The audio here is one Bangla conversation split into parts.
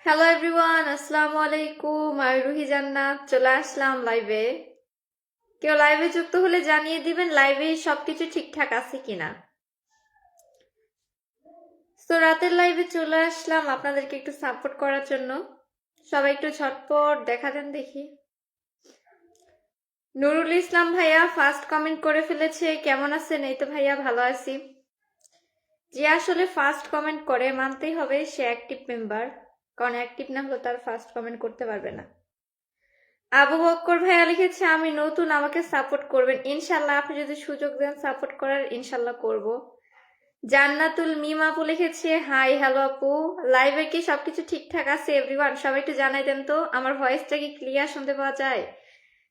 হ্যালো এভরিওয়ান, আসসালামু আলাইকুম। আমি রুহি জান্নাত চলে আসলাম লাইভে। কেউ লাইভে যুক্ত হলে জানিয়ে দিবেন লাইভে সবকিছু ঠিকঠাক আছে কিনা। তো রাতের লাইভে চলে আসলাম আপনাদেরকে একটু সাপোর্ট করার জন্য। সবাই একটু ঝটপট দেখা দেন দেখি। নুরুল ইসলাম ভাইয়া ফার্স্ট কমেন্ট করে ফেলেছে, কেমন আছেন? এই তো ভাইয়া ভালো আছি। যে আসলে ফার্স্ট কমেন্ট করে মানতেই হবে সে অ্যাক্টিভ মেম্বার, কারণ অ্যাক্টিভ না হলে তার ফার্স্ট কমেন্ট করতে পারবে না। আবু বক্কর ভাইয়া লিখেছে, আমি নতুন, আমাকে সাপোর্ট করবেন ইনশাল্লাহ। আপনি যদি সুযোগ দেন সাপোর্ট করার, ইনশাল্লাহ করব। জান্নাতুল মিম আপু লিখেছে, হাই হ্যালো আপু, লাইভে কি সবকিছু ঠিকঠাক আছে? এভরিওয়ান সবাই একটু জানাই দেন তো, আমার ভয়েসটা কি ক্লিয়ার শুনতে পাওয়া যায়?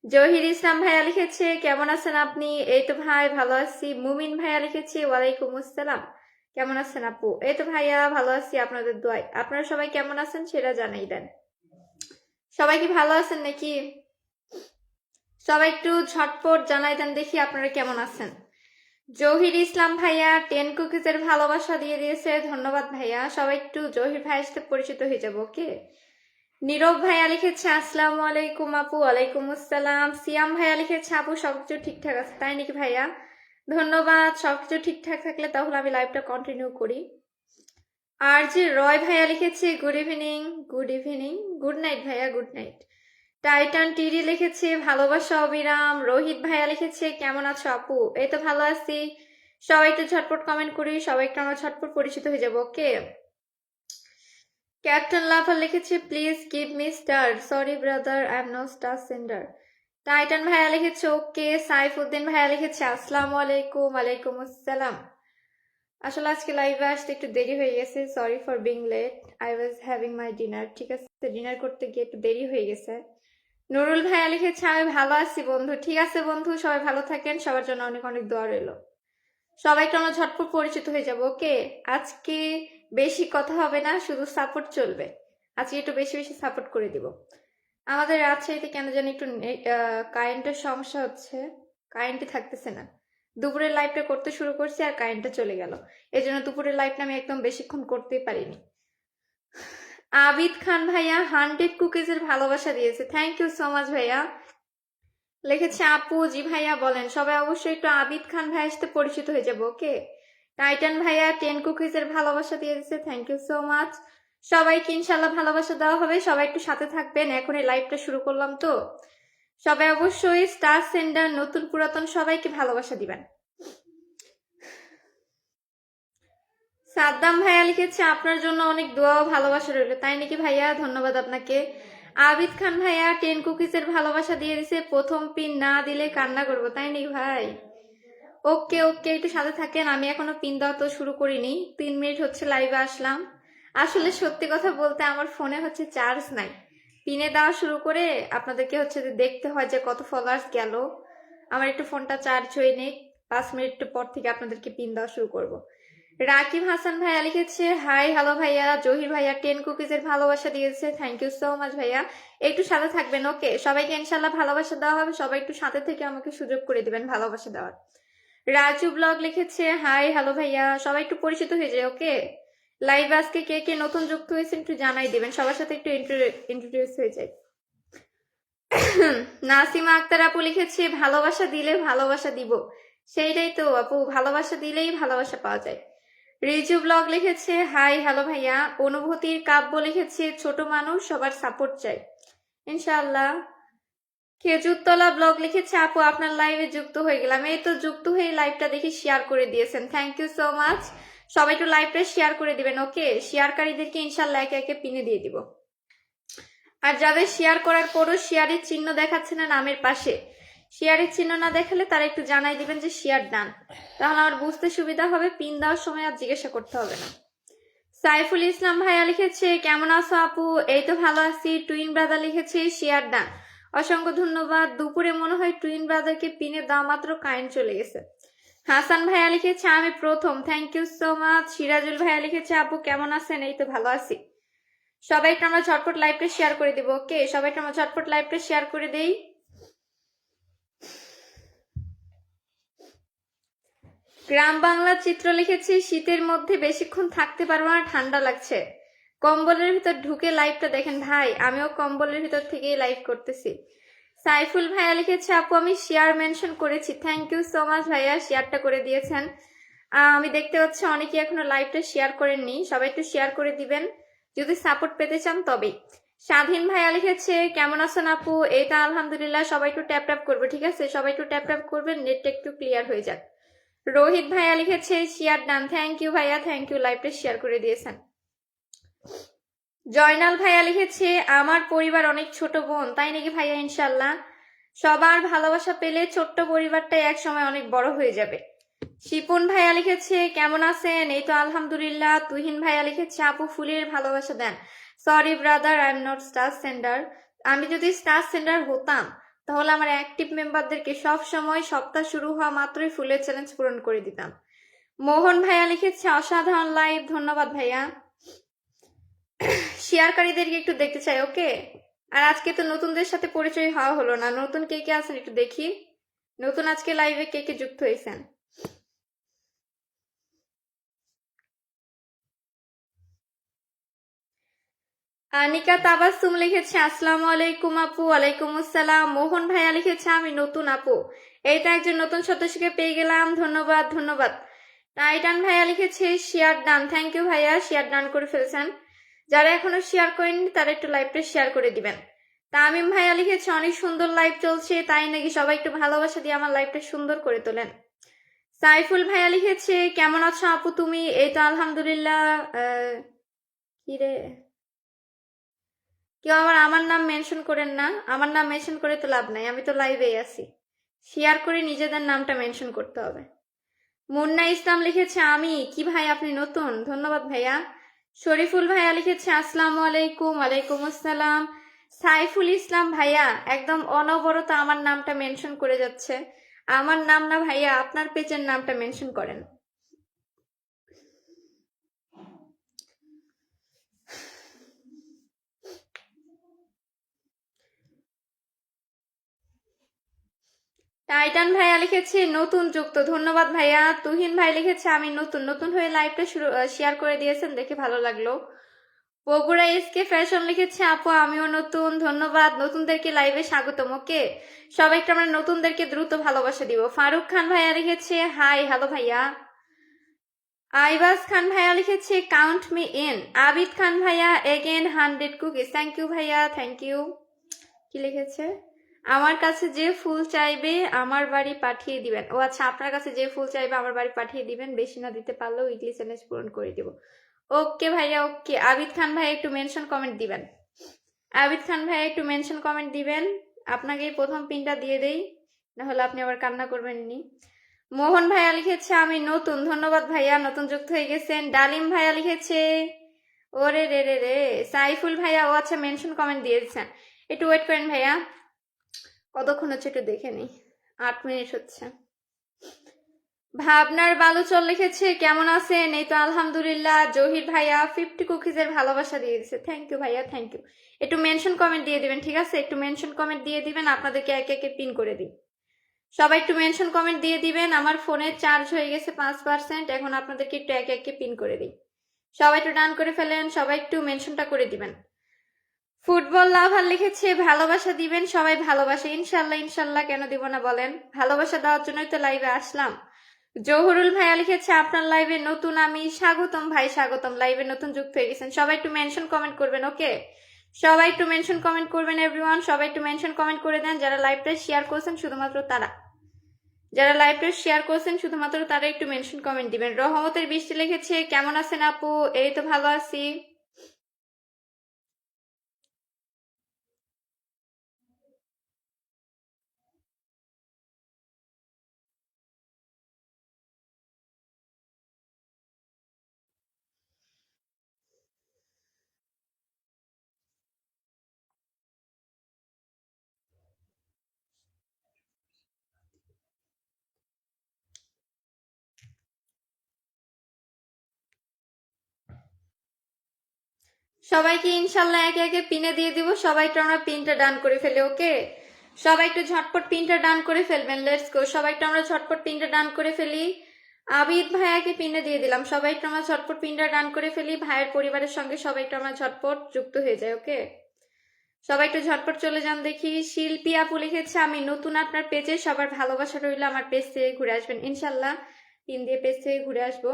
জহির ইসলাম ভাইয়া লিখেছে, কেমন আছেন আপনি? এই তো ভাই ভালো আছি। মুমিন ভাইয়া লিখেছে, ওয়ালাইকুম আসসালাম, কেমন আছেন আপু? এই তো ভাইয়া ভালো আছি আপনাদের দোয়ায়। আপনারা সবাই কেমন আছেন সেটা জানাই দেন। সবাই কি ভালো আছেন নাকি? সবাই একটু ঝটপট জানাই দেন দেখি আপনারা কেমন আছেন। জহির ইসলাম ভাইয়া 10 কুকিজের ভালোবাসা দিয়ে দিয়েছে, ধন্যবাদ ভাইয়া। সবাই একটু জহির ভাইয়ের সাথে পরিচিত হয়ে যাবো, ওকে। নীরব ভাইয়া লিখেছে, আসসালামু আলাইকুম আপু। ওয়ালাইকুম আসসালাম। সিয়াম ভাইয়া লিখেছে, আপু সবকিছু ঠিকঠাক আছে, তাই নাকি ভাইয়া? ধন্যবাদ। সবকিছু ঠিকঠাক থাকলে তাহলে আমি লাইভটা কন্টিনিউ করি। আর যে রয় ভাইয়া লিখেছে, good evening. Good evening, good night ভাইয়া, গুড নাইট। টাইটান টিরি লিখেছে, ভালোবাসা অবিরাম। রোহিত ভাইয়া লিখেছে, কেমন আছো আপু? এই তো ভালো আছি। সবাই একটু ঝটপট কমেন্ট করি, সবাই একটু আমরা ঝটপট পরিচিত হয়ে যাবো, ওকে। ক্যাপ্টেন লাফার লিখেছে, please give me star, sorry brother I am no star sender. Titan ভাইয়া লিখেছে, ওকে। সাইফুদ্দিন ভাইয়া লিখেছে, আসসালামু আলাইকুম। ওয়ালাইকুম আসসালাম। আসলে আজকে লাইভে আসতে একটু দেরি হয়ে গেছে, sorry for being late, I was having my dinner. ঠিক আছে, ডিনার করতে গিয়ে একটু দেরি হয়ে গেছে। নুরুল ভাইয়া লিখেছে, আমি ভালো আছি বন্ধু। ঠিক আছে বন্ধু, সবাই ভালো থাকেন, সবার জন্য অনেক অনেক দোয়া রইল। সবাইকে আমরা ঝটপট পরিচিত হয়ে যাব, ওকে। আজকে বেশি কথা হবে না, শুধু সাপোর্ট চলবে। আজকে একটু বেশি বেশি সাপোর্ট করে দিব। আমাদের রাজশাহীতে কেন জানি একটু কারেন্টের সমস্যা হচ্ছে, কারেন্টই থাকতেছে না। দুপুরের লাইভটা করতে শুরু করছি আর কারেন্টটা চলে গেল, এই জন্য দুপুরের লাইভটা আমি একদম বেশিক্ষণ করতেই পারিনি। আবিদ খান ভাইয়া 100 কুকিজের ভালোবাসা দিয়েছে, থ্যাংক ইউ সো মাচ ভাইয়া। লিখেছে, আপু জি ভাইয়া বলেন। সবাই অবশ্যই একটু আবিদ খান ভাইয়ের সাথে পরিচিত হয়ে যাবো, ওকে। টাইটান ভাইয়া 10 কুকিজের ভালোবাসা দিয়ে দিচ্ছে, থ্যাংক ইউ সো মাচ। সবাইকে ইনশাল্লাহ ভালোবাসা দেওয়া হবে, সবাই একটু সাথে থাকবেন। এখন এই লাইভটা শুরু করলাম তো, সবাই অবশ্যই স্টার সেন্ডার নতুন পুরাতন সবাইকে ভালোবাসা দিবেন। সাদ্দাম ভাইয়া লিখেছে, আপনার জন্য অনেক দোয়া ও ভালোবাসা রইল, তাই নাকি ভাইয়া? ধন্যবাদ আপনাকে। আবিদ খান ভাইয়া 10 কুকিজের ভালোবাসা দিয়ে দিছে, প্রথম পিন না দিলে কান্না করবো, তাই নাকি ভাই? ওকে ওকে, একটু সাথে থাকেন, আমি এখনো পিন দেওয়া তো শুরু করিনি, 3 মিনিট হচ্ছে লাইভে আসলাম। আসলে সত্যি কথা বলতে আমার ফোনে হচ্ছে চার্জ নাই, পিনে দেওয়া শুরু করে আপনাদেরকে হচ্ছে যে দেখতে হয় যে কত ফলোয়ার্স গেল। আমার একটু ফোনটা চার্জ হয়ে নেই, 5 মিনিট পর থেকে আপনাদেরকে পিন দেওয়া শুরু করব। রাকিব হাসান ভাইয়া লিখেছে, হাই হ্যালো ভাইয়া। জহির ভাইয়া 10 কুকিজের ভালোবাসা দিয়েছে, থ্যাংক ইউ সো মাচ ভাইয়া। একটু সাথে থাকবেন, ওকে। সবাইকে ইনশাল্লাহ ভালোবাসা দেওয়া হবে, সবাই একটু সাথে থেকে আমাকে সুযোগ করে দিবেন ভালোবাসা দেওয়ার। রাজু ব্লগ লিখেছে, হাই হ্যালো ভাইয়া। সবাই একটু পরিচিত হয়ে যায়, ওকে। লাইভ আজকে কে কে নতুন যুক্ত হয়েছে একটু জানাই দিবেন, সবার সাথে একটু ইন্ট্রোডিউস হয়ে যায়। নাসিমা আক্তার আপু লিখেছে, ভালোবাসা দিলে ভালোবাসা দিব। সেইটাই তো আপু, ভালোবাসা দিলেই ভালোবাসা পাওয়া যায়। রিজু ব্লগ লিখেছে, হাই হ্যালো ভাইয়া। অনুভূতির কাব্য লিখেছে, ছোট মানুষ সবার সাপোর্ট চাই, ইনশাআল্লাহ। খেজুরতলা ব্লগ লিখেছে, আপু আপনার লাইভে যুক্ত হয়ে গেলাম। এই তো যুক্ত হয়ে লাইভটা দেখি শেয়ার করে দিয়েছেন, থ্যাংক ইউ সো মাচ। সবাই একটু লাইভটা শেয়ার করে দিবেন, ওকে। শেয়ারকারীদেরকে ইনশাল্লাহ একে একে পিনে দিয়ে দিব। আর যাদের শেয়ার করার পরও শেয়ারের চিহ্ন দেখাচ্ছে না নামের পাশে, শেয়ারের চিহ্ন না দেখালে তারা একটু জানাই দিবেন যে শেয়ার ডান, তাহলে আমার বুঝতে সুবিধা হবে, পিন দেওয়ার সময় আর জিজ্ঞাসা করতে হবে না। সাইফুল ইসলাম ভাইয়া লিখেছে, কেমন আছো আপু? এই তো ভালো আছি। টুইন ব্রাদার লিখেছে, শেয়ার ডান, অসংখ্য ধন্যবাদ। দুপুরে মনে হয় টুইন ব্রাদারকে পিনে দেওয়া মাত্র কারেন্ট চলে গেছে। হাসান ভাইয়া লিখেছে, আমি প্রথম, thank you so much. Sirajul ভাইয়া লিখেছে, আপু কেমন আছেন? এই তো ভালো আছি। সবাইকে আমরা ঝটপট লাইভটা শেয়ার করে দিব, ওকে। সবাইকে আমরা ঝটপট লাইভটা শেয়ার করে দেই। গ্রাম বাংলা চিত্র লিখেছি, শীতের মধ্যে বেশিক্ষণ থাকতে পারবো না, ঠান্ডা লাগছে। কম্বলের ভিতর ঢুকে লাইভটা দেখেন ভাই, আমিও কম্বলের ভিতর থেকেই লাইভ করতেছি। সাইফুল ভাইয়া লিখেছে আপু আমি শেয়ার মেনশন করেছি, থ্যাংক ইউ সো মাচ ভাইয়া, শেয়ারটা করে দিয়েছেন। আমি দেখতে পাচ্ছি অনেকে এখনো লাইভটা শেয়ার করেননি, সবাই একটু শেয়ার করে দিবেন যদি সাপোর্ট পেতে চান তবেই। স্বাধীন ভাইয়া লিখেছে কেমন আছেন আপু, এইটা আলহামদুলিল্লাহ, সবাই একটু ট্যাপ ট্যাপ করবে, ঠিক আছে, সবাই একটু ট্যাপ ট্যাপ করবেন, নেটটা একটু ক্লিয়ার হয়ে যাক। রোহিত ভাইয়া লিখেছে শেয়ার ডান, থ্যাংক ইউ ভাইয়া, থ্যাংক ইউ, লাইভটা শেয়ার করে দিয়েছেন। জয়নাল ভাইয়া লিখেছে আমার পরিবার অনেক ছোট বোন, তাই নাকি ভাইয়া? ইনশাল্লাহ সবার ভালোবাসা পেলে ছোট্ট পরিবারটাই এক সময় অনেক বড় হয়ে যাবে। শিপুন ভাইয়া লিখেছে কেমন আছেন, এই তো আলহামদুলিল্লাহ। তুহিন ভাইয়া লিখেছে আপু ফুলের ভালোবাসা দেন, sorry brother I am not star sender. আমি যদি স্টার সেন্ডার হতাম তাহলে আমার অ্যাক্টিভ মেম্বারদেরকে সব সময় সপ্তাহ শুরু হওয়া মাত্রই ফুলের চ্যালেঞ্জ পূরণ করে দিতাম। মোহন ভাইয়া লিখেছে অসাধারণ লাইভ, ধন্যবাদ ভাইয়া। শেয়ারকারীদেরকে একটু দেখতে চাই, ওকে। আর আজকে তো নতুনদের সাথে পরিচয় হওয়া হলো না, নতুন কে কে আছেন একটু দেখি, নতুন আজকে লাইভে কে কে যুক্ত হয়েছেন। আনিকা তাবাসসুম লিখেছে আসসালামু আলাইকুম আপু। ওয়ালাইকুম আসসালাম। মোহন ভাইয়া লিখেছে আমি নতুন আপু, এইটা একজন নতুন সদস্যকে পেয়ে গেলাম, ধন্যবাদ ধন্যবাদ। টাইটান ভাইয়া লিখেছে শেয়ার ডান, থ্যাংক ইউ ভাইয়া, শেয়ার ডান করে ফেলছেন। যারা এখনো শেয়ার করেননি তারা একটু লাইভটা শেয়ার করে দিবেন। তামিম ভাইয়া লিখেছে অনেক সুন্দর লাইভ চলছে, তাই নাকি, সবাই একটু ভালোবাসা দিয়ে আমার লাইভটা সুন্দর করে তোলেন। সাইফুল ভাইয়া লিখেছে কেমন আছো আপু তুমি, এই তো আলহামদুলিল্লাহ। কি রে, কেউ আমার নাম মেনশন করেন না, আমার নাম মেনশন করে তো লাভ নাই, আমি তো লাইভেই আছি। শেয়ার করে নিজেদের নামটা মেনশন করতে হবে। মুন্না ইসলাম লিখেছে আমি কি ভাই, আপনি নতুন, ধন্যবাদ ভাইয়া। শরীফুল ভাইয়া লিখেছে আসসালামু আলাইকুম। ওয়ালাইকুম আসসালাম। সাইফুল ইসলাম ভাইয়া একদম অনবরত আমার নামটা মেনশন করে যাচ্ছে, আমার নাম না ভাইয়া, আপনার পেজের নামটা মেনশন করেন। টাইটান ভাইয়া লিখেছে নতুন যুক্ত, ধন্যবাদ ভাইয়া। তুহিন ভাই লিখেছে আমি নতুন, নতুন হয়ে লাইভটা শেয়ার করে দিয়েছেন, দেখে ভালো লাগলো। বগুড়া এসকে ফ্যাশন লিখেছে আপু আমিও নতুন, ধন্যবাদ, নতুনদেরকে লাইভে স্বাগতম, ওকে। সবাইকে আমরা নতুনদেরকে দ্রুত ভালোবাসা দিব। ফারুক খান ভাইয়া লিখেছে হাই, হ্যালো ভাইয়া। আইবাস খান ভাইয়া লিখেছে কাউন্ট মি ইন। আবিদ খান ভাইয়া এগেন 100 কুকিজ, থ্যাংক ইউ ভাইয়া, থ্যাংক ইউ। কি লিখেছে আমার কাছে যে ফুল চাইবে আমার বাড়ি পাঠিয়ে দিবেন, ও আচ্ছা, আপনার কাছে যে ফুল চাইবে আমার বাড়ি পাঠিয়ে দিবেন, বেশি না দিতে পারলেও উইকলি চ্যালেঞ্জ পূরণ করে দিব। ওকে ভাইয়া, ওকে। আবিদ খান ভাই একটু মেনশন কমেন্ট দিবেন, আবিদ খান ভাই একটু মেনশন কমেন্ট দিবেন। আপনাকে প্রথম পিনটা দিয়ে দেই, না হলে আপনি আবার কান্না করবেন নি। মোহন ভাইয়া লিখেছে আমি নতুন, ধন্যবাদ ভাইয়া, নতুন যুক্ত হয়ে গেছেন। ডালিম ভাইয়া লিখেছে ওরে রে রে রে। সাইফুল ভাইয়া ও আচ্ছা মেনশন কমেন্ট দিয়েছেন, একটু ওয়েট করেন ভাইয়া, কতক্ষণ হচ্ছে একটু দেখে নিই, 8 মিনিট হচ্ছে। ভাবনার বালুচল লিখেছে কেমন আছেন, এই তো আলহামদুলিল্লাহ। জহির ভাইয়া 50 কুকিজের ভালোবাসা দিয়ে দিচ্ছে, থ্যাংক ইউ ভাইয়া, থ্যাংক ইউ। একটু মেনশন কমেন্ট দিয়ে দিবেন, ঠিক আছে, একটু মেনশন কমেন্ট দিয়ে দিবেন, আপনাদেরকে একে একে পিন করে দিই। সবাই একটু মেনশন কমেন্ট দিয়ে দিবেন। আমার ফোনের চার্জ হয়ে গেছে 5%, এখন আপনাদেরকে একটু একে একে পিন করে দিই। সবাই একটু ডান করে ফেলেন, সবাই একটু মেনশনটা করে দিবেন। ফুটবল লাভার লিখেছে ভালোবাসা দিবেন, সবাই ভালোবাসে, ইনশাল্লাহ ইনশাল্লাহ, কেন দিব না বলেন, ভালোবাসা দেওয়ার জন্যই তো লাইভে আসলাম। জহুরুল ভাইয়া লিখেছে আপনার লাইভে নতুন আমি, স্বাগতম ভাই, স্বাগতম, লাইভে নতুন যুক্ত হয়ে গেছেন। সবাই একটু মেনশন কমেন্ট করবেন, ওকে, সবাই একটু মেনশন কমেন্ট করবেন এভরিওয়ান, সবাই একটু মেনশন কমেন্ট করে দেন। যারা লাইভটা শেয়ার করছেন শুধুমাত্র তারা, যারা লাইভটা শেয়ার করছেন শুধুমাত্র তারা একটু মেনশন কমেন্ট দিবেন। রহমতের বৃষ্টি লিখেছে কেমন আছেন আপু, এই তো ভালো আছি। সবাইকে ইনশাল্লাহ একে একে পিনে দিয়ে দিব, সবাইকে আমরা পিনটা ডান করে ফেলি, ওকে। সবাই একটু ঝটপট পিনটা ডান করে ফেলবেন, লেটস গো, সবাইকে আমরা ঝটপট পিনটা ডান করে ফেলি। আবিদ ভাইয়াকে পিনে দিয়ে দিলাম। সবাই একটু আমরা ঝটপট পিনটা ডান করে ফেলি, ভাইয়ের পরিবারের সঙ্গে সবাই একটু আমরা ঝটপট যুক্ত হয়ে যায়। ওকে, সবাই একটু ঝটপট চলে যান দেখি। শিল্পী আপু লিখেছে আমি নতুন আপনার পেজে, সবার ভালোবাসা রইল, আমার পেজ থেকে ঘুরে আসবেন ইনশাল্লাহ। পিন দিয়ে পেজ থেকে ঘুরে আসবো।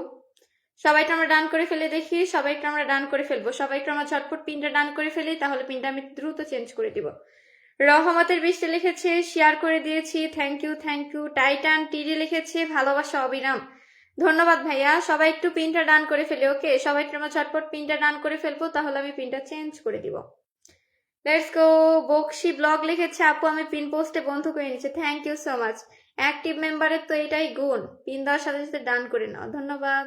সবাই একটু আমরা ডান করে ফেলে দেখি, সবাই একটু আমরা ডান করে ফেলবো, সবাই একটু আমরা ঝটপট পিনটা ডান করে ফেলি, তাহলে পিনটা আমি দ্রুত চেঞ্জ করে দিব। রহমতের বৃষ্টি লিখেছে শেয়ার করে দিয়েছি, thank you thank you. Titan TD লিখেছে ভালোবাসা অবিরাম, ধন্যবাদ ভাইয়া। সবাই একটু পিনটা ডান করে ফেলি। ওকে, সবাই একটু আমরা ঝটপট পিনটা ডান করে ফেলবো, তাহলে আমি পিনটা চেঞ্জ করে দিব। Let's go. বক্সি ব্লগ লিখেছে আপু আমি পিন পোস্টে বন্ধু করে নিচ্ছি, thank you so much. Active মেম্বারের তো এটাই গুণ, পিন দেওয়ার সাথে সাথে ডান করে নাও, ধন্যবাদ।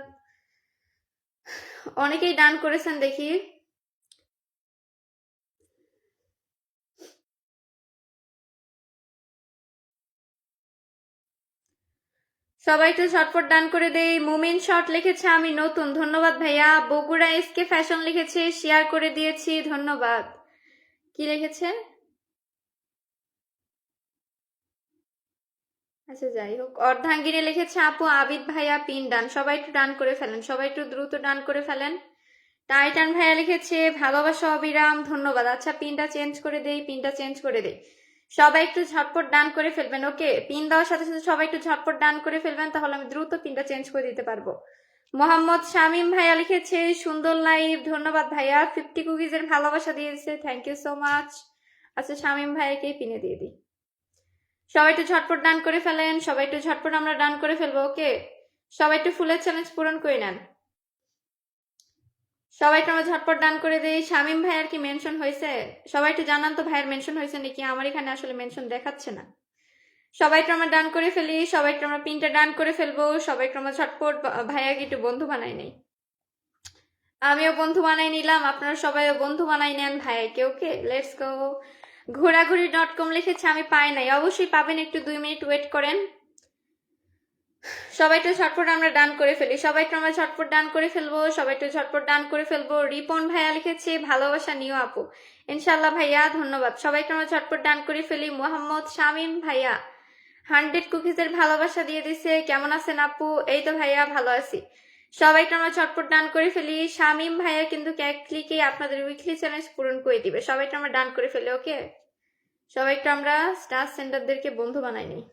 অনেকেই ডান করেছেন দেখি। সবাই একটু ঝটপট ডান করে দেই। মুমিন শর্ট লিখেছে আমি নতুন, ধন্যবাদ ভাইয়া। বগুড়া এসকে ফ্যাশন লিখেছে শেয়ার করে দিয়েছি, ধন্যবাদ। কি লিখেছে? আচ্ছা যাই হোক। অর্ধাঙ্গিনী লিখেছে আপু আবিদ ভাইয়া পিন ডান, সবাই একটু ডান করে ফেলেন, সবাই একটু দ্রুত ডান করে ফেলেন। টাইটান ভাইয়া লিখেছে ভালোবাসা অবিরাম, ধন্যবাদ। আচ্ছা পিনটা চেঞ্জ করে দেই, পিনটা চেঞ্জ করে দেই। সবাই একটু ঝটপট ডান করে ফেলবেন। ওকে, পিন দেওয়ার সাথে সাথে সবাই একটু ঝটপট ডান করে ফেলবেন, তাহলে আমি দ্রুত পিনটা চেঞ্জ করে দিতে পারবো। মোহাম্মদ শামিম ভাইয়া লিখেছে সুন্দর লাইভ, ধন্যবাদ ভাইয়া। 50 কুকিজের ভালোবাসা দিয়েছে, থ্যাংক ইউ সো মাচ। আচ্ছা শামিম ভাইয়াকে পিনে দিয়ে দিই। সবাই একটু ঝটপট ডান করে ফেলেন, সবাই একটু ঝটপট আমরা ডান করে ফেলবো। ওকে, সবাই একটু ফুলের চ্যালেঞ্জ পূরণ করে নেন। সবাই একটু আমরা ঝটপট ডান করে দিই। শামিম ভাইয়ার কি মেনশন হয়েছে? সবাই একটু জানান তো ভাইয়ের মেনশন হয়েছে নাকি, আমার এখানে আসলে মেনশন দেখাচ্ছে না। সবাই একটু আমরা ডান করে ফেলি, সবাই একটু আমরা পিনটা ডান করে ফেলবো, সবাই একটু আমরা ঝটপট ভাইয়াকে একটু বন্ধু বানাই নেই। আমিও বন্ধু বানাই নিলাম, আপনারা সবাইও বন্ধু বানাই নেন ভাইয়াকে। ওকে, লেটস গো। ঘোরাঘুরি.com লিখেছে আমি পাই নাই, অবশ্যই পাবেন, একটু 2 মিনিট ওয়েট করেন। সবাই একটু ঝটপট আমরা ডান করে ফেলি, সবাই একটু আমরা ঝটপট ডান করে ফেলবো, সবাই একটু ঝটপট ডান করে ফেলবো। রিপন ভাইয়া লিখেছে ভালোবাসা নিও আপু, ইনশাল্লাহ ভাইয়া, ধন্যবাদ। সবাই একটু আমরা ঝটপট ডান করে ফেলি। মোহাম্মদ শামিম ভাইয়া 100 কুকিজের ভালোবাসা দিয়ে দিছে, কেমন আছেন আপু? এই তো ভাইয়া ভালো আছি। সবাই একটু আমরা ঝটপট ডান করে ফেলি। শামিম ভাইয়া কিন্তু এক ক্লিকে আপনাদের উইকলি চ্যালেঞ্জ পূরণ করে দিবে, সবাই একটু আমরা ডান করে ফেলি। ওকে, সবাই একটু আমরা স্টার সেন্টারদেরকে বন্ধু বানাই নিই,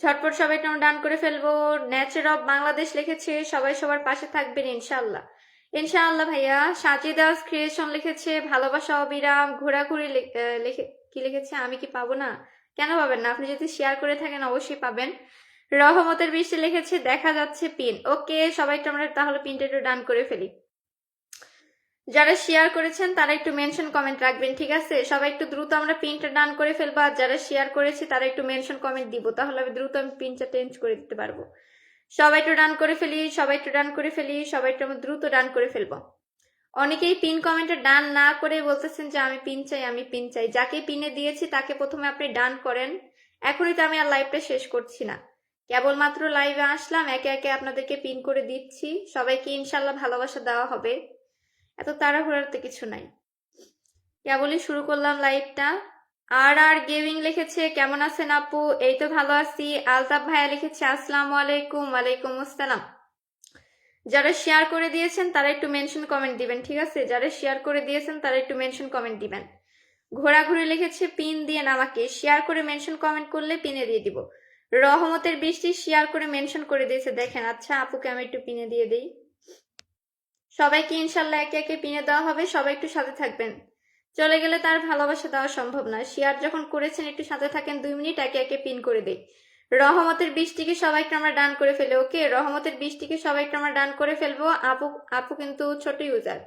ঝটপট সবাই একটু আমরা ডান করে ফেলবো। নেচার অফ বাংলাদেশ লিখেছে সবাই সবার পাশে থাকবেন ইনশাল্লাহ, ইনশাআল্লাহ ভাইয়া। সাজিদাস ক্রিয়েশন লিখেছে ভালোবাসা অবিরাম। ঘোরাঘুরি লিখে কি লিখেছে আমি কি পাবো না? কেন পাবেন না, আপনি যদি শেয়ার করে থাকেন অবশ্যই পাবেন। রহমতের বৃষ্টি লিখেছে দেখা যাচ্ছে পিন। ওকে, সবাই একটু আমরা তাহলে পিনটা একটু ডান করে ফেলি। যারা শেয়ার করেছেন তারা একটু মেনশন কমেন্ট রাখবেন, ঠিক আছে? সবাই একটু দ্রুত আমরা পিনটা ডান করে ফেলবো, আর যারা শেয়ার করেছে তারা একটু মেনশন কমেন্ট দিব, তাহলে আমি দ্রুত পিনটা চেঞ্জ করে দিতে পারবো। সবাই একটু ডান করে ফেলি, সবাই একটু ডান করে ফেলি, সবাই একটু আমরা দ্রুত ডান করে ফেলবো। অনেকেই পিন কমেন্টে ডান না করে বলতেছেন যে আমি পিন চাই, আমি পিন চাই। যাকে পিনে দিয়েছি তাকে প্রথমে আপনি ডান করেন। এখনই তো আমি আর লাইভটা শেষ করছি না, কেবলমাত্র লাইভে আসলাম, একে একে আপনাদেরকে পিন করে দিচ্ছি। সবাইকে ইনশাল্লাহ ভালোবাসা দেওয়া হবে, এত তাড়াহুড়ার তো কিছু নাই, কেবলই শুরু করলাম লাইভটা। আর গেমিং লিখেছে কেমন আছেন আপু? এই তো ভালো আছি। আলতাফ ভাইয়া লিখেছে আসসালামু আলাইকুম। ওয়ালাইকুম আসসালাম। যারা শেয়ার করে দিয়েছেন তারা একটু মেনশন কমেন্ট দিবেন, ঠিক আছে? যারা শেয়ার করে দিয়েছেন তারা একটু মেনশন কমেন্ট দিবেন। ঘোরাঘুরি লিখেছে পিন দিয়ে আমাকে, শেয়ার করে মেনশন কমেন্ট করলে পিনে দিয়ে দিব। রহমতের বৃষ্টি শেয়ার করে মেনশন করে দিয়েছে, দেখেন। আচ্ছা আপুকে আমি একটু পিনে দিয়ে দিই। সবাইকে ইনশাল্লাহ একে একে পিনে দেওয়া হবে, সবাই একটু সাথে থাকবেন, চলে গেলে তার ভালোবাসা দেওয়া সম্ভব না। শেয়ার যখন করেছেন একটু সাথে থাকেন, 2 মিনিট একে একে পিন করে দেই। রহমতের বৃষ্টিকে সবাইকে আমরা ডান করে ফেলে। ওকে, রহমতের বৃষ্টিকে সবাইকে আমরা ডান করে ফেলবো। আপু কিন্তু ছোট ইউজার,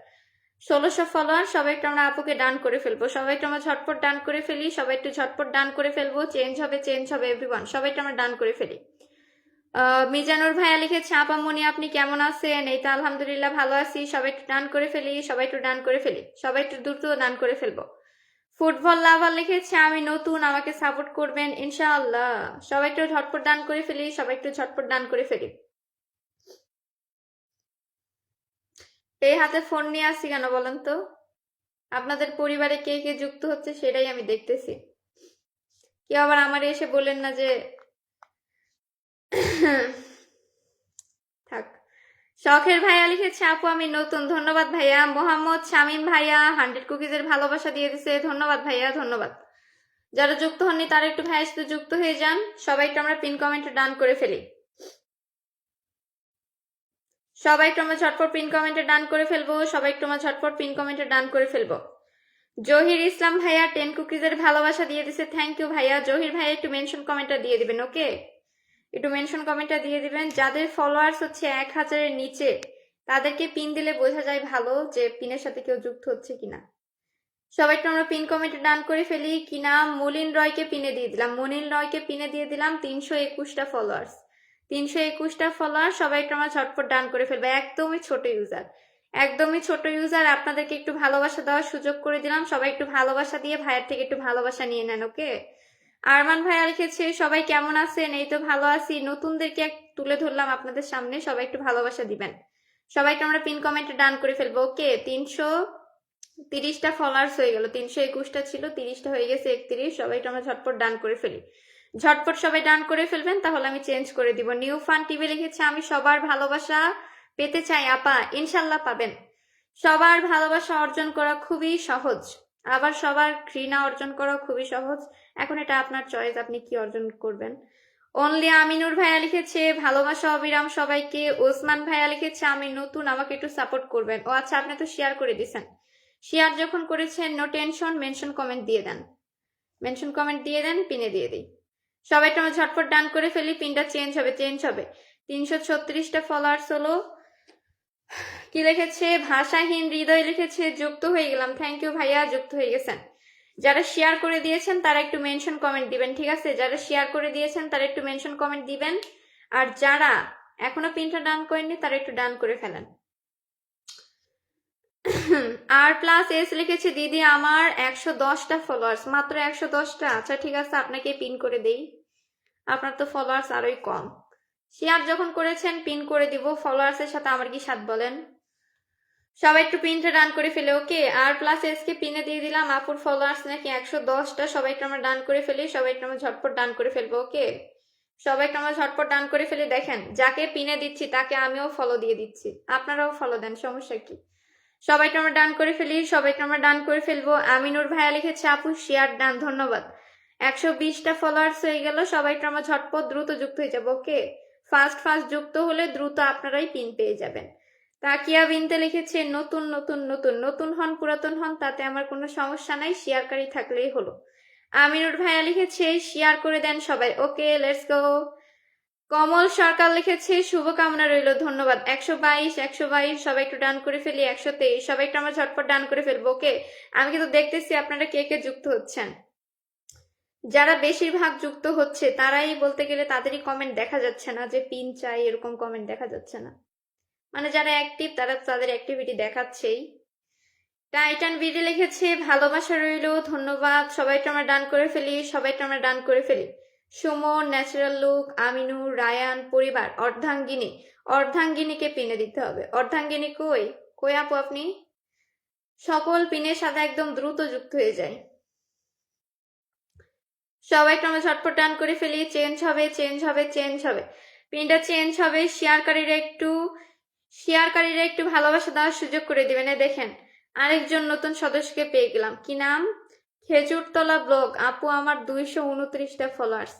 1600 ফলোয়ার। সবাই একটু আমরা আপুকে ডান করে ফেলবো, সবাই একটু আমরা ঝটপট ডান করে ফেলি, সবাই একটু ঝটপট ডান করে ফেলবো। চেঞ্জ হবে, চেঞ্জ হবে এভরিওয়ান, সবাই একটু আমরা ডান করে ফেলি। মিজানুর ভাইয়া লিখেছে আপামনি আপনি কেমন আছেন? এই তো আলহামদুলিল্লাহ ভালো আছি। সবাই একটু ডান করে ফেলি, সবাই একটু ডান করে ফেলি, সবাই একটু দ্রুত ডান করে ফেলবো। ফুটবল লাভার লিখেছে আমি নতুন, আমাকে সাপোর্ট করবেন ইনশাআল্লাহ। সবাই একটু ঝটপট ডান করে ফেলি, সবাই একটু ঝটপট ডান করে ফেলি। এই হাতে ফোন নিয়ে আসছি কেন বলেন তো? আপনাদের পরিবারে কে কে যুক্ত হচ্ছে সেটাই আমি দেখতেছি। কেউ আবার আমার এসে বলেন না যে থাক। শখের ভাইয়া লিখেছে আপু আমি নতুন, ধন্যবাদ ভাইয়া। মোহাম্মদ শামীম ভাইয়া 100 কুকিজের ভালোবাসা দিয়ে দিছে, ধন্যবাদ ভাইয়া, ধন্যবাদ। যারা যুক্ত হননি তারা একটু ভাইয়ের সাথে যুক্ত হয়ে যান। সবাই একটু আমরা পিন কমেন্টে ডান করে ফেলি। সবাই একটু আমরা ঝটপট পিন কমেন্টে ডান করে ফেলবো। সবাই একটু আমরা ঝটপট পিন কমেন্টে ডান করে ফেলবো। জহির ইসলাম ভাইয়া 10 কুকিজের ভালোবাসা দিয়ে দিছে, থ্যাংক ইউ ভাইয়া। জহির ভাইয়া একটু মেনশন কমেন্টটা দিয়ে দিবেন, ওকে? একটু মেনশন কমেন্টটা দিয়ে দিবেন। যাদের ফলোয়ার্স হচ্ছে 1000-এর নিচে তাদেরকে পিন দিলে বোঝা যায় ভালো যে পিনের সাথে কেউ যুক্ত হচ্ছে কিনা। সবাই একটু আমরা পিন কমেন্টে ডান করে ফেলি। কি নাম? মলিন রয়কে পিনে দিয়ে দিলাম, মনিল রয়কে পিনে দিয়ে দিলাম। 321টা ফলোয়ার্স, 321টা ফলোয়ার। সবাই একটু আমরা ঝটপট ডান করে ফেলবো। একদমই ছোট ইউজার, একদমই ছোট ইউজার। আপনাদেরকে একটু ভালোবাসা দেওয়ার সুযোগ করে দিলাম। সবাই একটু ভালোবাসা দিয়ে ভাইয়ের থেকে একটু ভালোবাসা নিয়ে নেন, ওকে? আরমান ভাইয়া লিখেছে সবাই কেমন আছেন? এই তো ভালো আছি। নতুনদেরকে তুলে ধরলাম আপনাদের সামনে, সবাই একটু ভালোবাসা দিবেন। সবাইকে আমরা পিন কমেন্টে ডান করে ফেলবো, ওকে? 330টা ফলোয়ার্স হয়ে গেল। 321টা ছিল, 30টা হয়ে গেছে 31। সবাইকে আমরা ঝটপট ডান করে ফেলি। ঝটপট সবাই ডান করে ফেলবেন, তাহলে আমি চেঞ্জ করে দিব। নিউ ফান টিভি লিখেছে আমি সবার ভালোবাসা পেতে চাই আপা, ইনশাল্লাহ পাবেন। সবার ভালোবাসা অর্জন করা খুবই সহজ, আবার সবার ঘৃণা অর্জন করা খুবই সহজ। এখন এটা আপনার চয়েস, আপনি কি অর্জন করবেন। অনলি আমিনুর ভাইয়া লিখেছে ভালোবাসা অবিরাম সবাইকে। ওসমান ভাইয়া লিখেছে আমি নতুন, আমাকে একটু সাপোর্ট করবেন। ও আচ্ছা, আপনি তো শেয়ার করে দিয়েছেন। শেয়ার যখন করেছেন নো টেনশন, মেনশন কমেন্ট দিয়ে দেন, মেনশন কমেন্ট দিয়ে দেন, পিনে দিয়ে দিই। সবাই আমরা ঝটপট ডান করে ফেলি। পিনটা চেঞ্জ হবে, চেঞ্জ হবে। 336টা ফলোয়ার্স হলো। কি লিখেছে? ভাষাহীন হৃদয় লিখেছে যুক্ত হয়ে গেলাম, থ্যাংক ইউ ভাইয়া, যুক্ত হয়ে গেছেন। যারা শেয়ার করে দিয়েছেন তারা একটু মেনশন কমেন্ট দিবেন, ঠিক আছে? যারা শেয়ার করে দিয়েছেন তারা একটু মেনশন কমেন্ট দিবেন। আর যারা এখনো পিনটা ডান করেননি তারা একটু ডান করে ফেলেন। R+S লিখেছে দিদি আমার 110টা ফলোয়ার্স, মাত্র 110টা। আচ্ছা ঠিক আছে, আপনাকে পিন করে দেই। আপনার তো ফলোয়ার্স আরোই কম। শেয়ার যখন করেছেন পিন করে দিব। ফলোয়ার্সের সাথে আমার কি সাথ বলেন? সবাই একটু পিনটা ডান করে ফেলে, ওকে? R+S কে পিনে দিয়ে দিলাম। আপুর ফলোয়ার্স নাকি 110টা। সবাই একটু আমরা ডান করে ফেলি। সবাই একটু আমরা ঝটপট ডান করে ফেলবো, ওকে? সবাই একটু আমরা ঝটপট ডান করে ফেলি। দেখেন, যাকে পিনে দিচ্ছি তাকে আমিও ফলো দিয়ে দিচ্ছি, আপনারাও ফলো দেন, সমস্যা কি? সবাই একটু আমরা ডান করে ফেলি। সবাই একটু আমরা ডান করে ফেলবো। আমিনুর ভাইয়া লিখেছে আপু শেয়ার ডান, ধন্যবাদ। 120টা ফলোয়ার্স হয়ে গেল। সবাই একটু আমরা ঝটপট দ্রুত যুক্ত হয়ে যাবো, ওকে? ফার্স্ট যুক্ত হলে দ্রুত আপনারাই পিন পেয়ে যাবেন। তাকিয়া বিনতে লিখেছে নতুন নতুন নতুন, নতুন হন পুরাতন হন তাতে আমার কোনো সমস্যা নাই, শেয়ারকারী থাকলেই হলো। আমিনুর ভাইয়া লিখেছে শেয়ার করে দেন সবাই, ওকে লেটস গো। কমল সরকার লিখেছে শুভকামনা রইল, ধন্যবাদ। 122 সবাই একটু ডান করে ফেলি। 123 সবাই একটু আমরা ঝটপট ডান করে ফেলবো, ওকে? আমি কিন্তু দেখতেছি আপনারা কে কে যুক্ত হচ্ছেন। যারা বেশিরভাগ যুক্ত হচ্ছে তারাই বলতে গেলে তাদেরই কমেন্ট দেখা যাচ্ছে না যে পিন চাই, এরকম কমেন্ট দেখা যাচ্ছে না। মানে যারা অ্যাক্টিভ তারা তাদের অ্যাক্টিভিটি দেখাচ্ছেই। টাইটান বিডি লিখেছে ভালোবাসা রইল, ধন্যবাদ। সবাই একটু আমরা ডান করে ফেলি। সবাই একটু আমরা ডান করে ফেলি। সুমন, ন্যাচারাল লুক, আমিনুর, রায়ান, পরিবার, অর্ধাঙ্গিনী। অর্ধাঙ্গিনীকে পিনে দিতে হবে। অর্ধাঙ্গিনী কই কই আপু আপনি? সকল পিনের সাথে একদম দ্রুত যুক্ত হয়ে যায়। সবাই একটু আমরা ঝটপট ডান করে ফেলি। চেঞ্জ হবে, চেঞ্জ হবে, চেঞ্জ হবে। পিনটা চেঞ্জ হবে। শেয়ারকারীরা একটু ভালোবাসা দেওয়ার সুযোগ করে দিবেন। দেখেন, আরেকজন নতুন সদস্যকে পেয়ে গেলাম। কি নাম? খেজুরতলা ব্লগ। আপু আমার 229টা ফলোয়ার্স।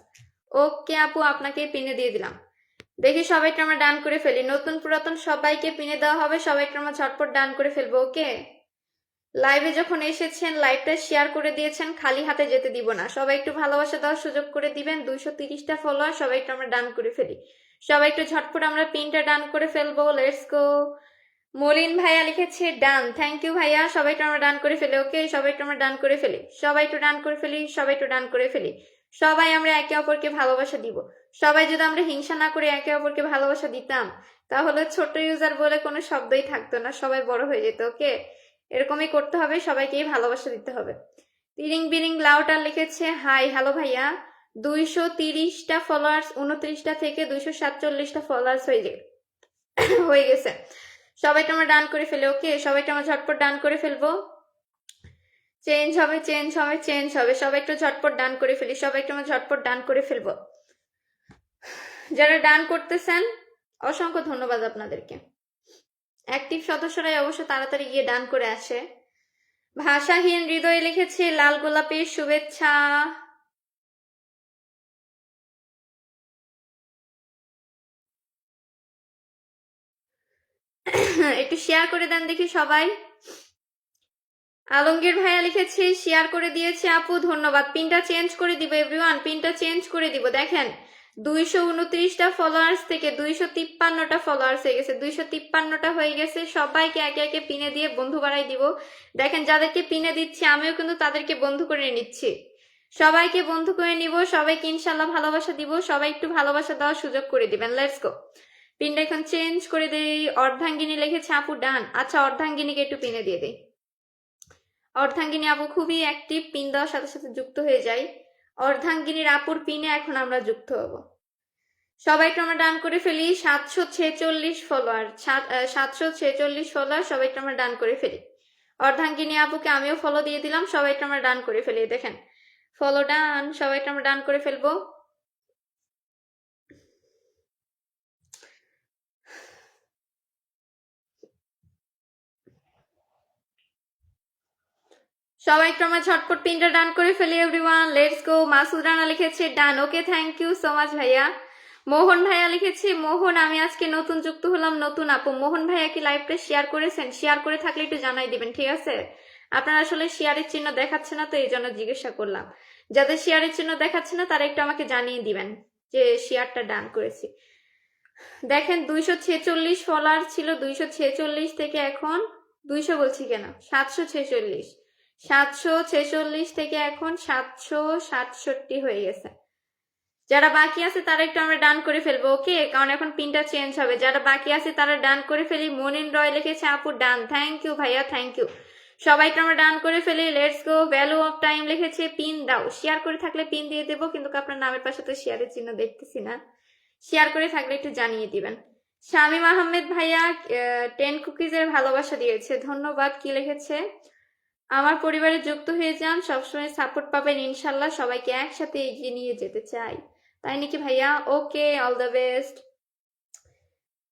ওকে আপু, আপনাকে পিনে দিয়ে দিলাম। দেখি সবাইকে আমরা ডান করে ফেলি। নতুন পুরাতন সবাইকে পিনে দেওয়া হবে। সবাইকে আমরা ঝটপট ডান করে ফেলবো, ওকে? লাইভে যখন এসেছেন লাইভটা শেয়ার করে দিয়েছেন, খালি হাতে যেতে দিব না। সবাই একটু ভালোবাসা দেওয়ার সুযোগ করে দিবেন। 230টা ফলোয়ার। সবাই একটু আমরা ডান করে ফেলি। সবাই একটু ঝটপট আমরা পিনটা ডান করে ফেলবো, লেটস গো। মলিন ভাইয়া লিখেছে ডান, থ্যাংক ইউ ভাইয়া। সবাই একটু আমরা ডান করে ফেলি, ওকে? সবাই একটু আমরা ডান করে ফেলি। সবাই একটু ডান করে ফেলি। সবাই একটু ডান করে ফেলি। সবাই আমরা একে অপরকে ভালোবাসা দিব। সবাই যদি আমরা হিংসা না করে একে অপরকে ভালোবাসা দিতাম তাহলে ছোট ইউজার বলে কোনো শব্দই থাকতো না, সবাই বড় হয়ে যেত, ওকে? এরকমই করতে হবে, সবাইকেই ভালোবাসা দিতে হবে। তিরিং বিরিং লাউটার লিখেছে হাই, হ্যালো ভাইয়া। 230টা ফলোয়ার্স 29টা থেকে 247টা ফলোয়ার্স হয়ে গেছে। সবাইকে আমরা ডান করে ফেলি, ওকে? সবাইকে আমরা ঝটপট ডান করে ফেলবো। চেঞ্জ হবে, চেঞ্জ হবে, চেঞ্জ হবে। সবাই একটু ঝটপট ডান করে ফেলি। সবাইকে আমরা ঝটপট ডান করে ফেলবো। যারা ডান করতেছেন অসংখ্য ধন্যবাদ আপনাদেরকে। অ্যাক্টিভ সদস্যরাই অবশ্য তাড়াতাড়ি গিয়ে ডান করে আসে। ভাষাহীন হৃদয় লিখেছে লাল গোলাপের শুভেচ্ছা। একটু শেয়ার করে দেন দেখি সবাই। আলমগীর ভাইয়া লিখেছে শেয়ার করে দিয়েছে আপু, ধন্যবাদ। পিনটা চেঞ্জ করে দিব এভরিওয়ান, পিনটা চেঞ্জ করে দিব। দেখেন 229টা ফলোয়ার্স থেকে 253টা ফলোয়ার্স হয়ে গেছে, 253টা হয়ে গেছে। সবাইকে একে একে পিনে দিয়ে বন্ধু বাড়াই দিব। দেখেন যাদেরকে পিনে দিচ্ছি আমিও কিন্তু তাদেরকে বন্ধু করে নিচ্ছি। সবাইকে বন্ধু করে নিব, সবাইকে ইনশাল্লাহ ভালোবাসা দিব। সবাই একটু ভালোবাসা দেওয়ার সুযোগ করে দিবেন। Let's go. পিনটা এখন চেঞ্জ করে দেই। অর্ধাঙ্গিনী লিখেছে আপু ডান। আচ্ছা, অর্ধাঙ্গিনীকে একটু পিনে দিয়ে দেই। অর্ধাঙ্গিনী আপু খুবই অ্যাক্টিভ, পিন দেওয়ার সাথে সাথে যুক্ত হয়ে যায়। অর্ধাঙ্গিনীর আপুর পিনে এখন আমরা যুক্ত হব। সবাইকে আমরা ডান করে ফেলি। 746 ফলোয়ার, 746 ফলোয়ার। সবাইকে আমরা ডান করে ফেলি। অর্ধাঙ্গিনী আপুকে আমিও ফলো দিয়ে দিলাম। সবাইকে আমরা ডান করে ফেলি। দেখেন ফলো ডান। সবাইকে আমরা ডান করে ফেলবো। সবাইকে আমরা ঝটপট পিনটা ডান করে ফেলি everyone. Let's go. Masud Rana লিখেছে ডান। ওকে, থ্যাংক ইউ সো মাচ ভাইয়া। মোহন ভাইয়া লিখেছে মোহন আমি আজকে নতুন যুক্ত হলাম, নতুন আপু। মোহন ভাইয়া কি লাইভটা শেয়ার করেছেন? শেয়ার করে থাকলে একটু জানাই দিবেন, ঠিক আছে? আপনারা আসলে শেয়ারের চিহ্ন দেখাচ্ছে না তো এই জন্য জিজ্ঞাসা করলাম। যাদের শেয়ারের চিহ্ন দেখাচ্ছে না তারা একটু আমাকে জানিয়ে দিবেন যে শেয়ারটা ডান করেছি। দেখেন 246 ফলোয়ার ছিল, 246 থেকে এখন 200 বলছি কেন, 746। 746 থেকে এখন 767 হয়ে গেছে। যারা বাকি আছে তারা একটু আমরা ডান করে ফেলবো, ওকে? কারণ এখন পিনটা চেঞ্জ হবে। যারা বাকি আছে তারা ডান করে ফেলি। মনিন রয় লিখেছে আপু ডান। থ্যাংক ইউ ভাইয়া, থ্যাংক ইউ। সবাইকে আমরা ডান করে ফেলি। Let's go. Value of time লিখেছে পিন দাও। শেয়ার করে থাকলে পিন দিয়ে দেবো, কিন্তু আপনার নামের পাশে তো শেয়ারের চিহ্ন দেখতেছি না। শেয়ার করে থাকলে একটু জানিয়ে দিবেন। শামীম আহমেদ ভাইয়া 10 কুকিজের ভালোবাসা দিয়েছে, ধন্যবাদ। কি লিখেছে? আমার পরিবারে যুক্ত হয়ে যান, সবসময় সাপোর্ট পাবেন ইনশাল্লাহ। সবাইকে একসাথে এগিয়ে নিয়ে যেতে চাই। তাই নাকি ভাইয়া? Okay, all the best.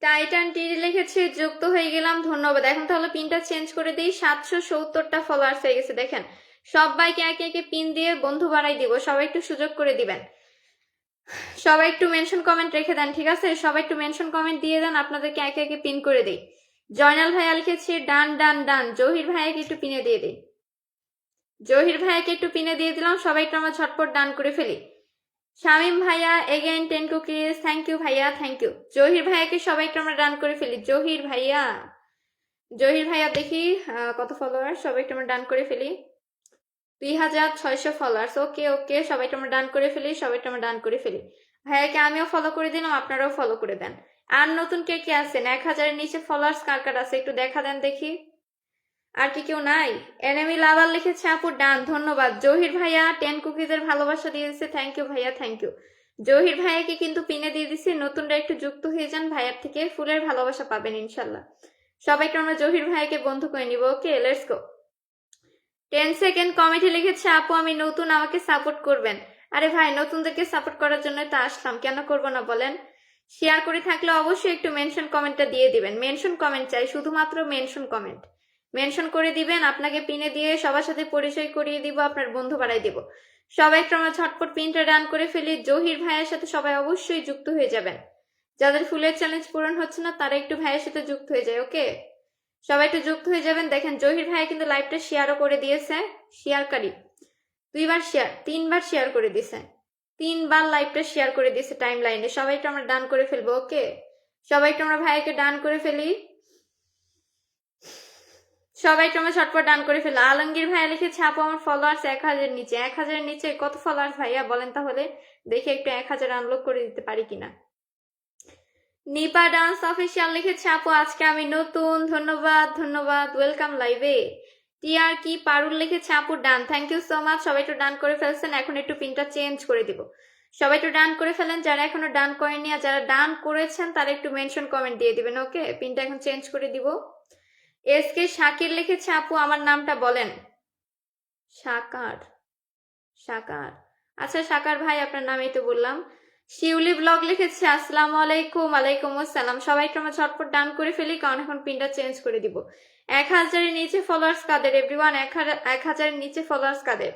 Titan টিরি লিখেছে যুক্ত হয়ে গেলাম, ধন্যবাদ। এখন তাহলে পিনটা চেঞ্জ করে দিই। 770টা ফলোয়ার্স হয়ে গেছে। দেখেন সবাইকে একে একে পিন দিয়ে বন্ধু বাড়াই দিব। সবাই একটু সুযোগ করে দিবেন। সবাই একটু মেনশন কমেন্ট রেখে দেন, ঠিক আছে? সবাই একটু মেনশন কমেন্ট দিয়ে দেন, আপনাদেরকে একে একে পিন করে দিই। জয়নাল ভাইয়া লিখেছে ডান ডান ডান। জহির ভাইয়াকে একটু পিনে দিয়ে দিই। জহির ভাইয়াকে একটু পিনে দিয়ে দিলাম। সবাই একটু আমরা ঝটপট ডান করে ফেলি। শামীম ভাইয়া এগেইন 10 কুকিজ, থ্যাংক ইউ ভাইয়া, থ্যাংক ইউ। জহির ভাইয়াকে সবাই একটু আমরা ডান করে ফেলি। জহির ভাইয়া, জহির ভাইয়া দেখি কত ফলোয়ার। সবাই একটু আমরা ডান করে ফেলি। 2600 ফলোয়ার্স। ওকে ওকে, সবাই একটু আমরা ডান করে ফেলি। সবাই একটু আমরা ডান করে ফেলি। ভাইয়াকে আমিও ফলো করে দিলাম, আপনারাও ফলো করে দেন। আর নতুন কে কে আছেন? 1000-এর নিচে ফলোয়ার্স কার কার আছে একটু দেখা দেন দেখি। আর কি কেউ নাই? এনিমি লাভার লিখেছে আপু ডান, ধন্যবাদ। জহির ভাইয়া 10 কুকিজের ভালোবাসা দিয়েছে, থ্যাংক ইউ ভাইয়া, থ্যাংক ইউ। জহির ভাইয়াকে কিন্তু পিনে দিয়ে দিছি। নতুনরা একটু যুক্ত হয়ে যান, ভাইয়ার থেকে ফুলের ভালোবাসা পাবেন ইনশাল্লাহ। সবাইকে আমরা জহির ভাইয়াকে বন্ধু করে নিব, ওকে? Let's go. 10 সেকেন্ড কমেন্টে লিখেছে আপু আমি নতুন, আমাকে সাপোর্ট করবেন। আরে ভাই, নতুনদেরকে সাপোর্ট করার জন্য তো আসলাম, কেন করবো না বলেন? শেয়ার করে থাকলে অবশ্যই একটু মেনশন কমেন্টটা দিয়ে দিবেন। মেনশন কমেন্ট চাই, শুধুমাত্র মেনশন কমেন্ট। মেনশন করে দিবেন, আপনাকে পিনে দিয়ে সবার সাথে পরিচয় করিয়ে দিব, আপনার বন্ধু বাড়াই দিব। সবাই একটু আমরা ঝটপট পিনটা ডান করে ফেলি। জহির ভাইয়ের সাথে সবাই অবশ্যই যুক্ত হয়ে যাবেন। যাদের ফুলের চ্যালেঞ্জ পূরণ হচ্ছে না তারা একটু ভাইয়ের সাথে যুক্ত হয়ে যায়, ওকে? সবাই একটু যুক্ত হয়ে যাবেন। দেখেন জহির ভাইয়া কিন্তু লাইভটা শেয়ারও করে দিয়েছে। শেয়ারকারী 2বার শেয়ার, 3বার শেয়ার করে দিয়েছে। 3বার লাইভটা শেয়ার করে দিয়েছে টাইম লাইনে। সবাই একটু আমরা ডান করে ফেলবো, ওকে? সবাই একটু আমরা ভাইয়াকে ডান করে ফেলি। সবাই একটু আমরা ঝটপট ডান করে ফেলি। আলমগীর ভাইয়া লিখেছে আপু আমার ফলোয়ার্স 1000-এর নিচে। 1000-এর নিচে কত ফলোয়ার্স ভাইয়া বলেন তাহলে, দেখি একটু 1000 আনলক করে দিতে পারি কিনা। নিপা ডান্স অফিসিয়াল লিখেছে আপু আজকে আমি নতুন, ধন্যবাদ ধন্যবাদ, ওয়েলকাম লাইভে। টিআর কি পারুল লিখেছে আপু ডান, থ্যাংক ইউ সো মাচ। সবাই একটু ডান করে ফেলছেন, এখন একটু পিনটা চেঞ্জ করে দিব। সবাই একটু ডান করে ফেলেন, যারা এখনো ডান করেননি। আর যারা ডান করেছেন তারা একটু মেনশন কমেন্ট দিয়ে দিবেন, ওকে? পিনটা এখন চেঞ্জ করে দিব। এস কে শাকির লিখেছে আপু আমার নামটা বলেন। সাকার, সাকার। আচ্ছা সাকার ভাই, আপনার নাম এই তো বললাম। শিউলি ব্লগ লিখেছে আসসালামু আলাইকুম। ওয়ালাইকুম আসসালাম। সবাই একটু আমরা ঝটপট ডান করে ফেলি, কারণ এখন পিনটা চেঞ্জ করে দিব। 1000-এর নিচে ফলোয়ার্স কাদের এভরিওয়ান? 1000-এর নিচে ফলোয়ার্স কাদের?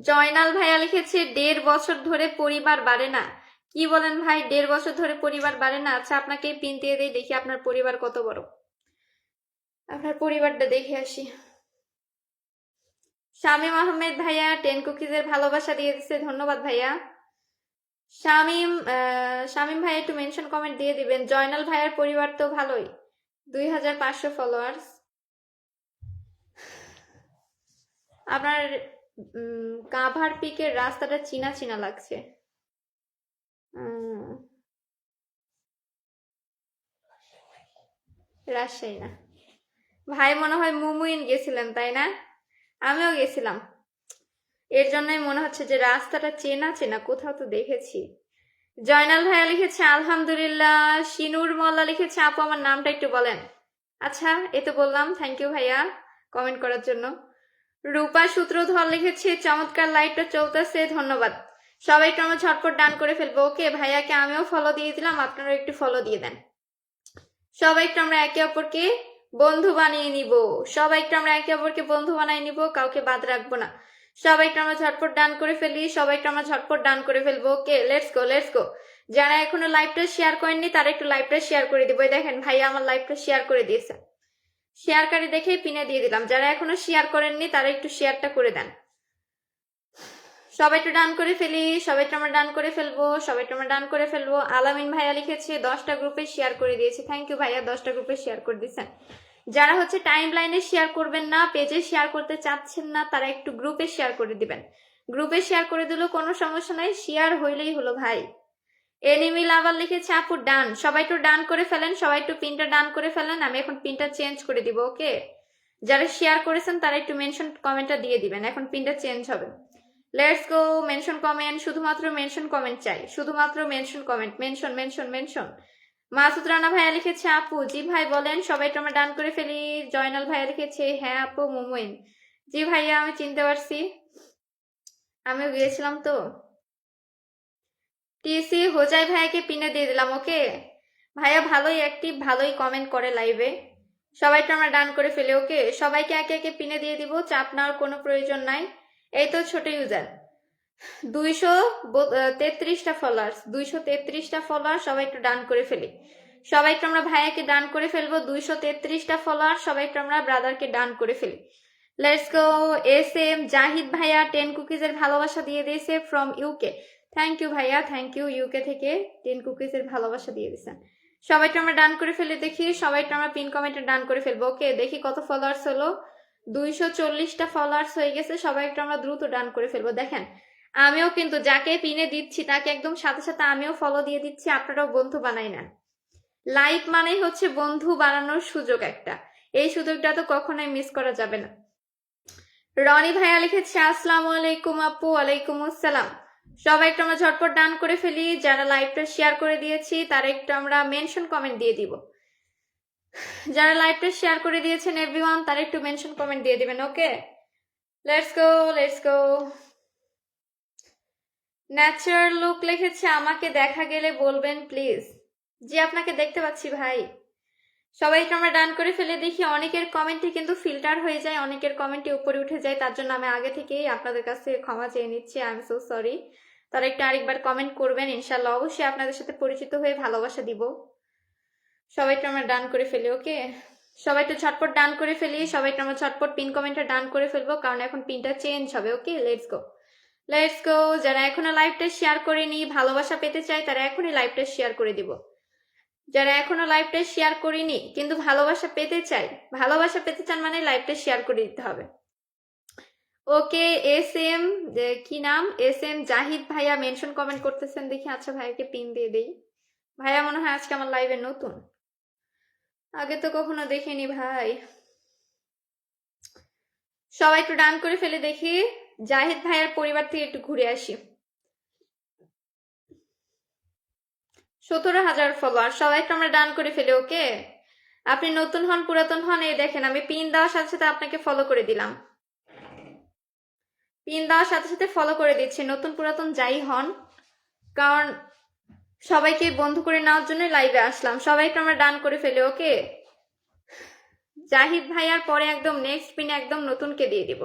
জয়নাল ভাইয়া লিখেছে 1.5 বছর ধরে পরিবার বাড়ে না। কি বলেন ভাই, 1.5 বছর ধরে পরিবার বাড়ে না? আচ্ছা, আপনাকে পিন দিয়ে দিই, দেখি আপনার পরিবার কত বড়। আপনার পরিবারটা দেখে আসি। শামীম আহমেদ ভাইয়া 10 কুকিজের ভালোবাসা দিয়ে দিচ্ছে, ধন্যবাদ ভাইয়া। শামীম ভাই একটু মেনশন কমেন্ট দিয়ে দিবেন। জয়নাল ভাইয়ার পরিবার তো ভালোই, 2500 ফলোয়ার্স। আপনার কাভার পিকের রাস্তাটা চিনা চিনা লাগছে। রাজশাহী না ভাই, মনে হয় মুমুইন গেছিলেন তাই না? আমিও গেছিলাম, এর জন্যই মনে হচ্ছে যে রাস্তাটা চেনা চেনা, কোথাও তো দেখেছি। জয়নাল ভাইয়া লিখেছে আলহামদুলিল্লাহ। শিনুর মোল্লা লিখেছে আপু আমার নামটা একটু বলেন। আচ্ছা, এই তো বললাম, থ্যাংক ইউ ভাইয়া কমেন্ট করার জন্য। রূপা সূত্রধর লিখেছে চমৎকার, লাইভটা চলতেছে, ধন্যবাদ। সবাই একটু আমরা ঝটপট ডান করে ফেলবো। ওকে ভাইয়াকে আমিও ফলো দিয়ে দিলাম, আপনারা একটু ফলো দিয়ে দেন। সবাই একটু আমরা একে অপরকে বন্ধু বানিয়ে নিব। সবাই একটু আমরা একে অপরকে বন্ধু বানিয়ে নিব, কাউকে বাদ রাখবো না। সবাই একটু আমরা ঝটপট ডান করে ফেলি, সবাই একটু আমরা ঝটপট ডান করে ফেলবো। ওকে, লেটস গো লেটস গো। যারা এখনো লাইভটা শেয়ার করেননি তারা একটু লাইভটা শেয়ার করে দিব। দেখেন ভাইয়া আমার লাইভটা শেয়ার করে দিয়েছে, শেয়ারকারী দেখেই পিনে দিয়ে দিলাম। যারা এখনো শেয়ার করেননি তারা একটু শেয়ারটা করে দেন। সবাই একটু ডান করে ফেলি, সবাই একটু আমরা ডান করে ফেলবো, সবাই একটু আমরা ডান করে ফেলবো। আলামিন ভাইয়া লিখেছে 10টা গ্রুপে শেয়ার করে দিয়েছে, থ্যাংক ইউ ভাইয়া, 10টা গ্রুপে শেয়ার করে দিয়েছেন। যারা হচ্ছে টাইম লাইনে শেয়ার করবেন না, পেজে শেয়ার করতে চাচ্ছেন না, তারা একটু গ্রুপে শেয়ার করে দিবেন। গ্রুপে শেয়ার করে দিলেও কোনো সমস্যা নাই, শেয়ার হইলেই হলো ভাই। এনিমিল আবার লিখেছে আপু ডান। সবাই একটু ডান করে ফেলেন, সবাই একটু পিনটা ডান করে ফেলেন, আমি এখন পিনটা চেঞ্জ করে দিব। ওকে, যারা শেয়ার করেছেন তারা একটু মেনশন কমেন্টটা দিয়ে দিবেন, এখন পিনটা চেঞ্জ হবে। লেটস গো, মেনশন কমেন্ট, শুধুমাত্র মেনশন কমেন্ট চাই, শুধুমাত্র mention comment, mention mention mention. Masud Rana ভাইয়া লিখেছে আপু জি ভাই বলেন, সবাই একটু আমরা ডান করে ফেলি। জয়নাল ভাইয়া লিখেছে হ্যাঁ আপু মুমুইন। জি ভাইয়া আমি চিনতে পারছি, আমিও গিয়েছিলাম তো। টিসি হোজাই ভাইয়াকে পিনে দিয়ে দিলাম। ওকে ভাইয়া ভালোই অ্যাক্টিভ, ভালোই কমেন্ট করে লাইভে। সবাইটা আমরা ডান করে ফেলি। ওকে, সবাইকে একে একে পিনে দিয়ে দিব, চাপ নেওয়ার কোনো প্রয়োজন নাই। এই তো ছোট ইউজার 233টা ফলোয়ার্স, 233টা ফলোয়ার, সবাই একটু ডান করে ফেলি। সবাই একটু আমরা ভাইয়াকে ডান করে ফেলবো। 233টা ফলোয়ার, সবাই একটু আমরা ব্রাদারকে ডান করে ফেলি। Let's go. SM জাহিদ ভাইয়া 10 কুকিজের ভালোবাসা দিয়ে দিয়েছে ফ্রম ইউকে, থ্যাংক ইউ ভাইয়া, থ্যাংক ইউ। ইউকে থেকে 10 কুকিজের ভালোবাসা দিয়ে দিয়েছেন। সবাইটা আমরা ডান করে ফেলে দেখি, সবাইটা আমরা পিন কমেন্টে ডান করে ফেলবো। ওকে, দেখি কত ফলোয়ার্স হলো। 240টা ফলোয়ার্স হয়ে গেছে, সবাই একটু আমরা দ্রুত ডান করে ফেলবো। দেখেন আমিও কিন্তু যাকে পিনে দিচ্ছি তাকে একদম সাথে সাথে আমিও ফলো দিয়ে দিচ্ছি, আপনারাও বন্ধু বানাই না। লাইক মানেই হচ্ছে বন্ধু বানানোর সুযোগ একটা, এই সুযোগটা তো কখনোই মিস করা যাবে না। রনি ভাইয়া লিখেছে আসসালামু আলাইকুম আপু। ওয়ালাইকুম আসসালাম। সবাই একটু আমরা ঝটপট ডান করে ফেলি। যারা লাইভটা শেয়ার করে দিয়েছি তারা একটু আমরা মেনশন কমেন্ট দিয়ে দিব। যারা লাইভটা শেয়ার করে দিয়েছেন এভরিওয়ান তারা একটু মেনশন কমেন্ট দিয়ে দিবেন। Okay, let's go let's go. Natural look লিখেছে আমাকে দেখা গেলে বলবেন প্লিজ। জি আপনাকে দেখতে পাচ্ছি ভাই। সবাইকে আমরা ডান করে ফেলে দেখি। অনেকের কমেন্টে কিন্তু ফিল্টার হয়ে যায়, অনেকের কমেন্টে উপরে উঠে যায়, তার জন্য আমি আগে থেকেই আপনাদের কাছ থেকে ক্ষমা চেয়ে নিচ্ছি, আই এম সো সরি। তারা একটু আরেকবার কমেন্ট করবেন, ইনশাল্লাহ অবশ্যই আপনাদের সাথে পরিচিত হয়ে ভালোবাসা দিব। সবাইকে আমরা ডান করে ফেলি। ওকে, সবাই একটু ঝটপট ডান করে ফেলি, সবাইকে আমরা ঝটপট পিন কমেন্টে ডান করে ফেলবো, কারণ এখন পিনটা চেঞ্জ হবে। ওকে, লেটস গো লেটস গো। যারা এখনো লাইভটা শেয়ার করেনি, ভালোবাসা পেতে চায়, তারা এখনই লাইভটা শেয়ার করে দিব। যারা এখনো লাইভটা শেয়ার করিনি কিন্তু ভালোবাসা পেতে চাই, ভালোবাসা পেতে চান মানে লাইভটা শেয়ার করে দিতে হবে। ওকে, SM কি নাম, SM জাহিদ ভাইয়া মেনশন কমেন্ট করতেছেন দেখি। আচ্ছা ভাইয়াকে পিন দিয়ে দেই। ভাইয়া মনে হয় আজকে আমার লাইভে নতুন, আগে তো কখনো দেখিনি ভাই। সবাই একটু ডান করে ফেলে দেখি। জাহিদ ভাইয়ার পরিবার থেকে একটু ঘুরে আসি। 17,000 ফলোয়ার, সবাই একটু আমরা ডান করে ফেলি। ওকে, আপনি নতুন হন পুরাতন হন, এই দেখেন আমি পিন দেওয়ার সাথে সাথে আপনাকে ফলো করে দিলাম। পিন দেওয়ার সাথে সাথে ফলো করে দিচ্ছি, নতুন পুরাতন যাই হন, কারণ সবাইকে বন্ধু করে নেওয়ার জন্য লাইভে আসলাম। সবাইকে আমরা ডান করে ফেলি। ওকে, জাহিদ ভাইয়ার পরে একদম নেক্সট পিনে একদম নতুনকে দিয়ে দিব।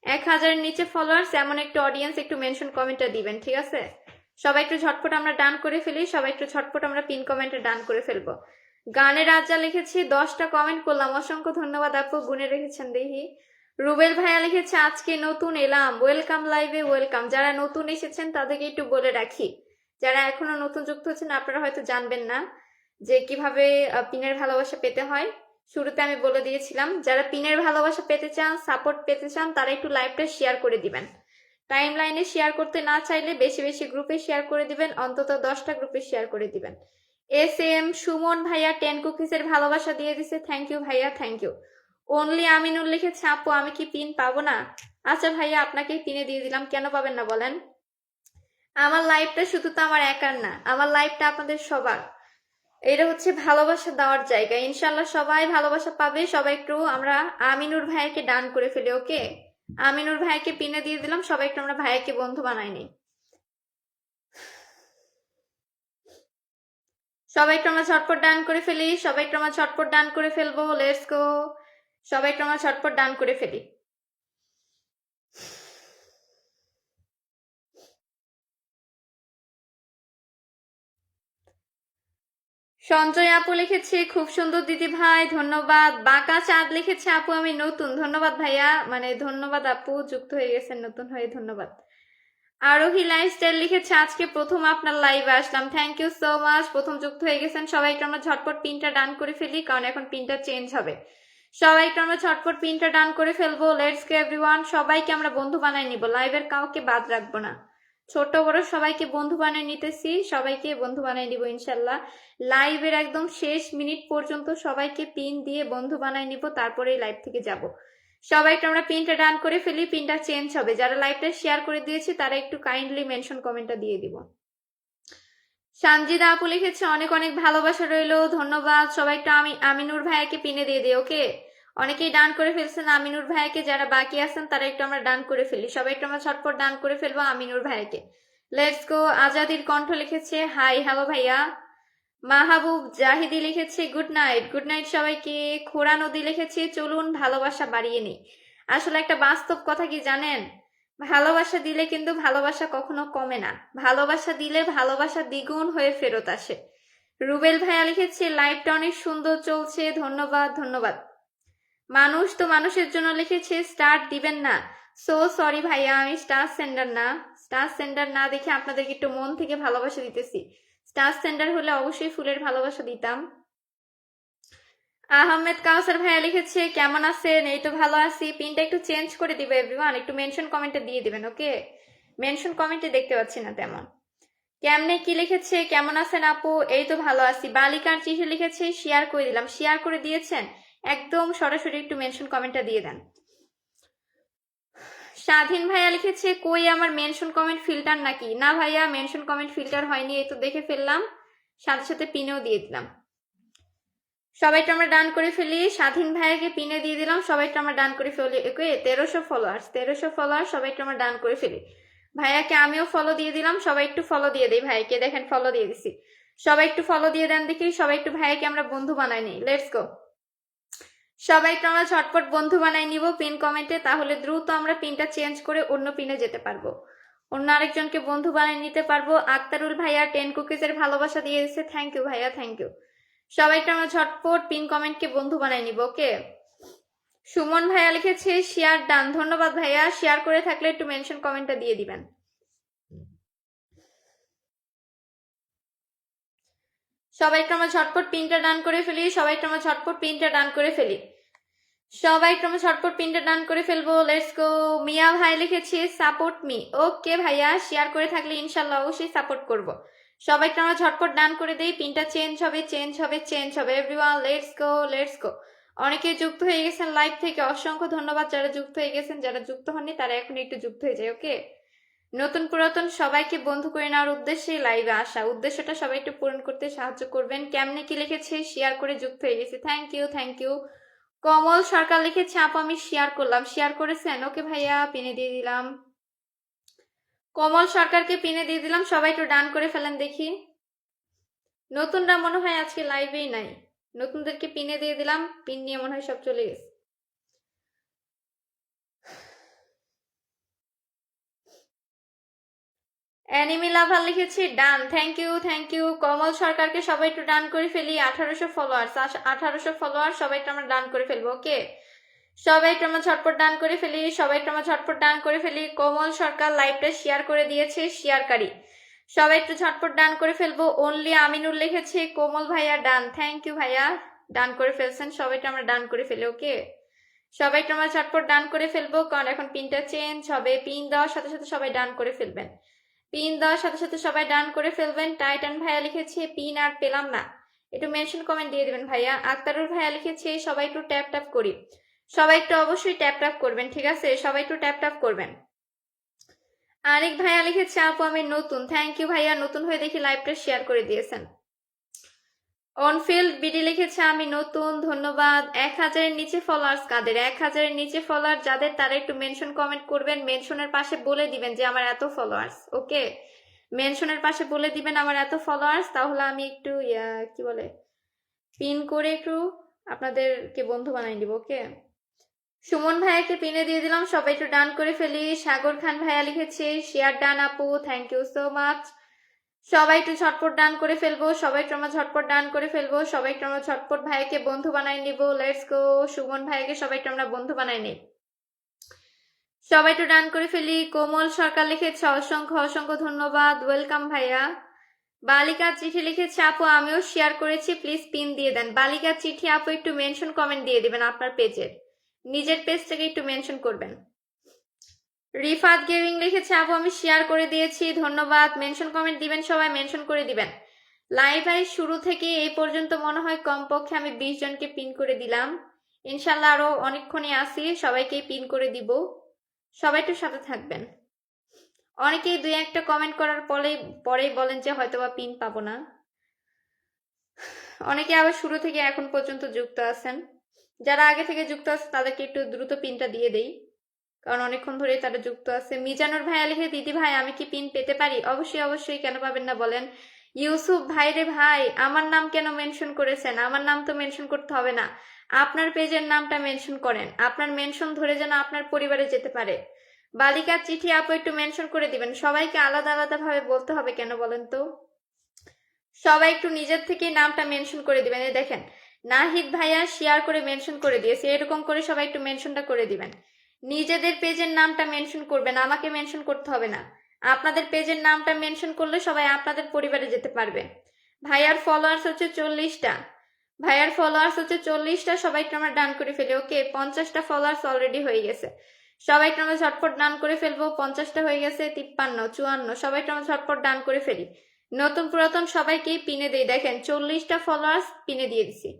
1000-এর নিচে ফলোয়ার্স এমন একটু অডিয়েন্স একটু মেনশন কমেন্টটা দিবেন, ঠিক আছে? সবাই একটু ঝটপট আমরা ডান করে ফেলি, সবাই একটু ঝটপট আমরা পিন কমেন্টে ডান করে ফেলবো। গানের রাজা লিখেছি, 10টা কমেন্ট করলাম, অসংখ্য ধন্যবাদ আপু, গুনে রেখেছেন দেখি। রুবেল ভাইয়া লিখেছে আজকে নতুন এলাম, ওয়েলকাম লাইভে, ওয়েলকাম। যারা নতুন এসেছেন তাদেরকে একটু বলে রাখি, যারা এখনো নতুন যুক্ত হচ্ছেন আপনারা হয়তো জানবেন না যে কিভাবে পিনের ভালোবাসা পেতে হয়। শুরুতে আমি বলে দিয়েছিলাম, যারা পিনের ভালোবাসা পেতে চান, সাপোর্ট পেতে চান, তারা একটু লাইভটা শেয়ার করে দিবেন। টাইম লাইনে শেয়ার করতে না চাইলে বেশি বেশি গ্রুপে শেয়ার করে দিবেন, অন্তত 10টা গ্রুপে শেয়ার করে দিবেন। SM সুমন ভাইয়া 10 কুকিজের ভালোবাসা দিয়ে দিছে, থ্যাংক ইউ ভাইয়া, থ্যাংক ইউ। অনলি আমিনুল লিখেছে আপু আমি কি পিন পাবো না? আচ্ছা ভাইয়া, আপনাকে পিনে দিয়ে দিলাম, কেন পাবেন না বলেন? আমার লাইভটা শুধু তো আমার একার না, আমার লাইভটা আপনাদের সবার। এটা হচ্ছে ভালোবাসা দেওয়ার জায়গা, ইনশাল্লাহ সবাই ভালোবাসা পাবে। সবাই একটু আমরা আমিনুর ভাইয়াকে ডান করে ফেলি। ওকে, আমিনুর ভাইয়াকে পিনে দিয়ে দিলাম, সবাই একটু আমরা ভাইয়াকে বন্ধু বানাই নি। সবাই একটু আমরা ঝটপট ডান করে ফেলি, সবাই একটু আমরা ঝটপট ডান করে ফেলবো। লেটস গো, সবাই একটু আমরা ঝটপট ডান করে ফেলি। সঞ্জয় আপু লিখেছে খুব সুন্দর দিদি ভাই, ধন্যবাদ। বাঁকা চাঁদ লিখেছে আপু আমি নতুন, ধন্যবাদ ভাইয়া, মানে ধন্যবাদ আপু, যুক্ত হয়ে গেছেন নতুন হয়ে, ধন্যবাদ। আরোহী লাইফস্টাইল লিখেছে আজকে প্রথম আপনার লাইভে আসলাম, থ্যাংক ইউ সো মাচ, প্রথম যুক্ত হয়ে গেছেন। সবাই একটু আমরা ঝটপট পিনটা ডান করে ফেলি, কারণ এখন পিনটা চেঞ্জ হবে। সবাই একটু আমরা ঝটপট পিনটা ডান করে ফেলবো। লেটস গো এভরিওয়ান, সবাইকে আমরা বন্ধু বানাই নিব, লাইভের কাউকে বাদ রাখবো না। ছোট বড় সবাইকে বন্ধু বানিয়ে নিতেছি, সবাইকে বন্ধু বানাই নিব ইনশাল্লাহ। লাইভের একদম শেষ মিনিট পর্যন্ত সবাইকে পিন দিয়ে বন্ধু বানাই নিব, তারপরে লাইভ থেকে যাব। সবাই একটু আমরা পিনটা ডান করে ফেলি, পিনটা চেঞ্জ হবে। যারা লাইভটা শেয়ার করে দিয়েছি তারা একটু কাইন্ডলি মেনশন কমেন্টটা দিয়ে দিব। সানজিদা আপু লিখেছে অনেক অনেক ভালোবাসা রইলো, ধন্যবাদ। সবাই একটু আমিনুর ভাইয়াকে পিনে দিয়ে দিই। ওকে, অনেকেই ডান করে ফেলছেন আমিনুর ভাইয়াকে, যারা বাকি আছেন তারা একটু আমরা ডান করে ফেলি। সবাই একটু আমরা ছটপট ডান করে ফেলবো আমিনুর ভাইয়াকে। Let's go. আজাদির কণ্ঠ লিখেছে হাই, হ্যালো ভাইয়া। মাহবুব জাহিদি লিখেছে গুড নাইট, গুড নাইট সবাইকে। খোড়া নদী লিখেছে চলুন ভালোবাসা বাড়িয়ে নিই। আসলে একটা বাস্তব কথা কি জানেন, ভালোবাসা দিলে কিন্তু ভালোবাসা কখনো কমে না, ভালোবাসা দিলে ভালোবাসা দ্বিগুণ হয়ে ফেরত আসে। রুবেল ভাইয়া লিখেছে লাইভটা অনেক সুন্দর চলছে, ধন্যবাদ ধন্যবাদ। মানুষ তো মানুষের জন্য লিখেছে স্টার দিবেন না, সো সরি ভাইয়া, আমি স্টার সেন্ডার না। স্টার সেন্ডার না দেখে আপনাদেরকে একটু মন থেকে ভালোবাসা দিতেছি। স্টার সেন্ডার হলে অবশ্যই ফুলের ভালোবাসা দিতাম। আহমেদ কাউসার ভাইয়া লিখেছে কেমন আছেন? এই তো ভালো আছি। পিনটা একটু চেঞ্জ করে দিবে এভরিওয়ান, একটু মেনশন কমেন্টে দিয়ে দিবেন। ওকে, মেনশন কমেন্টে দেখতে পাচ্ছি না তেমন। কেমনে কি লিখেছে কেমন আছেন আপু? এই তো ভালো আছি। বালিকার চিঠি লিখেছে শেয়ার করে দিলাম, শেয়ার করে দিয়েছেন, একদম সরাসরি একটু মেনশন কমেন্টটা দিয়ে দেন। স্বাধীন ভাইয়া লিখেছে কই আমার মেনশন কমেন্ট ফিল্টার নাকি? না ভাইয়া, মেনশন কমেন্ট ফিল্টার হয়নি, এই তো দেখে ফেললাম, সাথে সাথে পিনেও দিয়ে দিলাম। সবাইটা আমরা ডান করে ফেলি। স্বাধীন ভাইয়াকে পিনে দিয়ে দিলাম, সবাইটা আমরা ডান করে ফেলি। ওকে, 1300 ফলোয়ার্স, 1300 ফলোয়ার্স, সবাইটা আমরা ডান করে ফেলি। ভাইয়াকে আমিও ফলো দিয়ে দিলাম, সবাই একটু ফলো দিয়ে দিই ভাইকে, দেখেন ফলো দিয়ে দিছি। সবাই একটু ফলো দিয়ে দেন দেখি, সবাই একটু ভাইয়াকে আমরা বন্ধু বানাই নিই। লেটস গো, সবাই একটু আমরা ঝটপট বন্ধু বানাই নিব পিন কমেন্টে, তাহলে দ্রুত আমরা পিনটা চেঞ্জ করে অন্য পিনে যেতে পারবো, অন্য আরেকজনকে বন্ধু বানিয়ে নিতে পারবো। আক্তারুল ভাইয়া 10 কুকিজের ভালোবাসা দিয়ে দিচ্ছে, থ্যাংক ইউ ভাইয়া, থ্যাংক ইউ। সবাইকে আমরা ঝটপট পিন কমেন্টকে বন্ধু বানাই নিব। ওকে, সুমন ভাইয়া লিখেছে শেয়ার ডান, ধন্যবাদ ভাইয়া। শেয়ার করে থাকলে একটু মেনশন কমেন্টটা দিয়ে দিবেন। সবাইকে আমরা ঝটপট পিনটা ডান করে ফেলি, সবাইকে আমরা ঝটপট পিনটা ডান করে ফেলি, সবাইকে আমরা ঝটপট পিনটা ডান করে ফেলবো। Let's go. মিয়া ভাই লিখেছে সাপোর্ট মি। ওকে ভাইয়া, শেয়ার করে থাকলে ইনশাল্লাহ অবশ্যই সাপোর্ট করব। সবাইকে আমরা ঝটপট ডান করে দেই, পিনটা চেঞ্জ হবে, চেঞ্জ হবে, চেঞ্জ হবে। এভরিওয়ান লেটস গো, লেটস গো। অনেকে যুক্ত হয়ে গেছেন লাইভ থেকে, অসংখ্য ধন্যবাদ যারা যুক্ত হয়ে গেছেন। যারা যুক্ত হননি তারা এখন একটু যুক্ত হয়ে যায়। ওকে, নতুন পুরাতন সবাইকে বন্ধু করে নেওয়ার উদ্দেশ্যে লাইভে আসা, উদ্দেশ্যটা সবাই একটু পূরণ করতে সাহায্য করবেন। কেমনে কি লিখেছে শেয়ার করে যুক্ত হয়ে গেছে, থ্যাংক ইউ, থ্যাংক ইউ। কমল সরকার লিখেছে আপু আমি শেয়ার করলাম, শেয়ার করেছেন? ওকে ভাইয়া, পিনে দিয়ে দিলাম। কমল সরকারকে পিনে দিয়ে দিলাম, সবাই একটু ডান করে ফেলেন দেখি। নতুনরা মনে হয় আজকে লাইভেই নাই, নতুনদেরকে পিনে দিয়ে দিলাম, পিন নিয়ে মনে হয় সব চলে গেছে। অ্যানিমি লাভার লিখেছি ডান, থ্যাংক ইউ। কমল সরকারকে সবাই একটু ডান করে ফেলি। 1800 ফলোয়ার্স, 1800 ফলোয়ার, সবাই একটু আমরা ডান করে ফেলবো। ওকে, সবাই একটু আমরা ঝটপট ডান করে ফেলি, সবাই একটু আমরা ঝটপট ডান করে ফেলি। কমল সরকার লাইভটা শেয়ার করে দিয়েছে, শেয়ারকারী সবাই একটু ঝটপট ডান করে ফেলবো। অনলি আমিনুল লিখেছে কোমল ভাইয়া ডান, থ্যাংক ইউ ভাইয়া, ডান করে ফেলছেন। সবাইটা আমরা ডান করে ফেলি। ওকে, সবাইটা আমরা ঝটপট ডান করে ফেলবো, কারণ এখন পিনটা চেঞ্জ হবে। পিন দেওয়ার সাথে সাথে সবাই ডান করে ফেলবেন, পিন দেওয়ার সাথে সাথে সবাই ডান করে ফেলবেন। টাইটান ভাইয়া লিখেছে পিন আর পেলাম না, একটু মেনশন কমেন্ট দিয়ে দিবেন ভাইয়া। আক্তারুল ভাইয়া লিখেছে সবাই একটু ট্যাপ ট্যাপ করি, সবাই একটু অবশ্যই ট্যাপ ট্যাপ করবেন, ঠিক আছে? সবাই একটু ট্যাপ ট্যাপ করবেন। আরেক ভাইয়া লিখেছে আপু আমি নতুন, থ্যাংক ইউ ভাইয়া, নতুন হয়ে দেখি লাইভটা শেয়ার করে দিয়েছেন। অনফিল্ড বিডি লিখেছে আমি নতুন, ধন্যবাদ। 1000-এর নিচে ফলোয়ার্স কাদের? 1000-এর নিচে ফলোয়ার যাদের তারা একটু মেনশন কমেন্ট করবেন, মেনশনের পাশে বলে দিবেন যে আমার এত ফলোয়ার্স। ওকে, মেনশনের পাশে বলে দিবেন আমার এত ফলোয়ার্স, তাহলে আমি একটু কি বলে পিন করে একটু আপনাদেরকে বন্ধু বানাই দিব। ওকে, সুমন ভাইয়াকে পিনে দিয়ে দিলাম, সবাই একটু ডান করে ফেলি। সাগর খান ভাইয়া লিখেছে শেয়ার ডান আপু, থ্যাংক ইউ সো মাচ। সবাই একটু ঝটপট ডান করে ফেলবো, সবাই একটু আমরা ঝটপট ডান করে ফেলবো, সবাই একটু আমরা ঝটপট ভাইকে বন্ধু বানাই নিব। লেটস গো, সুমন ভাইকে সবাই একটু আমরা বন্ধু বানাই নিই, সবাই একটু ডান করে ফেলি। কোমল সরকার লিখেছে অসংখ্য অসংখ্য ধন্যবাদ, ওয়েলকাম ভাইয়া। বালিকা চিঠি লিখেছে আপু আমিও শেয়ার করেছি, প্লিজ পিন দিয়ে দেন। বালিকা চিঠি আপু একটু মেনশন কমেন্ট দিয়ে দিবেন, আপনার পেজের নিজের পেজ থেকে একটু মেনশন করবেন। রিফাত গেমিং লিখেছে আপু আমি শেয়ার করে দিয়েছি, ধন্যবাদ। মেনশন কমেন্ট দিবেন, সবাই মেনশন করে দিবেন। লাইভ শুরু থেকে এই পর্যন্ত মনে হয় কমপক্ষে আমি 20 জনকে পিন করে দিলাম, ইনশাল্লাহ আরো অনেকক্ষণই আসি, সবাইকে পিন করে দিব, সবাই একটু সাথে থাকবেন। অনেকেই 2-1টা কমেন্ট করার পরেই বলেন যে হয়তোবা পিন পাবো না, অনেকে আবার শুরু থেকে এখন পর্যন্ত যুক্ত আছেন। যারা আগে থেকে যুক্ত আছে তাদেরকে একটু দ্রুত পিনটা দিয়ে দেই, কারণ অনেকক্ষণ ধরে তারা যুক্ত আছে। মিজানুর ভাইয়া লিখে দিদি ভাই আমি কি পিন পেতে পারি? অবশ্যই অবশ্যই, কেন পাবেন না বলেন। ইউসুফ ভাই রে ভাই, আমার নাম কেন মেনশন করেছেন? আমার নাম তো মেনশন করতে হবে না, আপনার পেজের নামটা মেনশন করেন, আপনার মেনশন ধরে যেন আপনার পরিবারে যেতে পারে। বালিকার চিঠি আপু একটু মেনশন করে দিবেন। সবাইকে আলাদা আলাদা ভাবে বলতে হবে কেন বলেন তো? সবাই একটু নিজের থেকে নামটা মেনশন করে দিবেন। এই দেখেন নাহিদ ভাইয়া শেয়ার করে মেনশন করে দিয়েছে, এরকম করে সবাই একটু মেনশনটা করে দিবেন। নিজেদের পেজের নামটা মেনশন করবেন, আমাকে মেনশন করতে হবে না। আপনাদের পেজের নামটা মেনশন করলে সবাই আপনাদের পরিবারে যেতে পারবে। ভাইয়ার ফলোয়ার্স হচ্ছে 40টা, ভাইয়ার ফলোয়ার্স হচ্ছে 40টা, সবাই একটু আমরা ডান করে ফেলি। ওকে, 50টা ফলোয়ার্স অলরেডি হয়ে গেছে, সবাই একটু আমরা ঝটপট ডান করে ফেলবো। 50টা হয়ে গেছে, 53, 54, সবাই একটু আমরা ঝটপট ডান করে ফেলি। নতুন পুরাতন সবাইকেই পিনে দেই, দেখেন 40টা ফলোয়ার্স পিনে দিয়ে দিছি।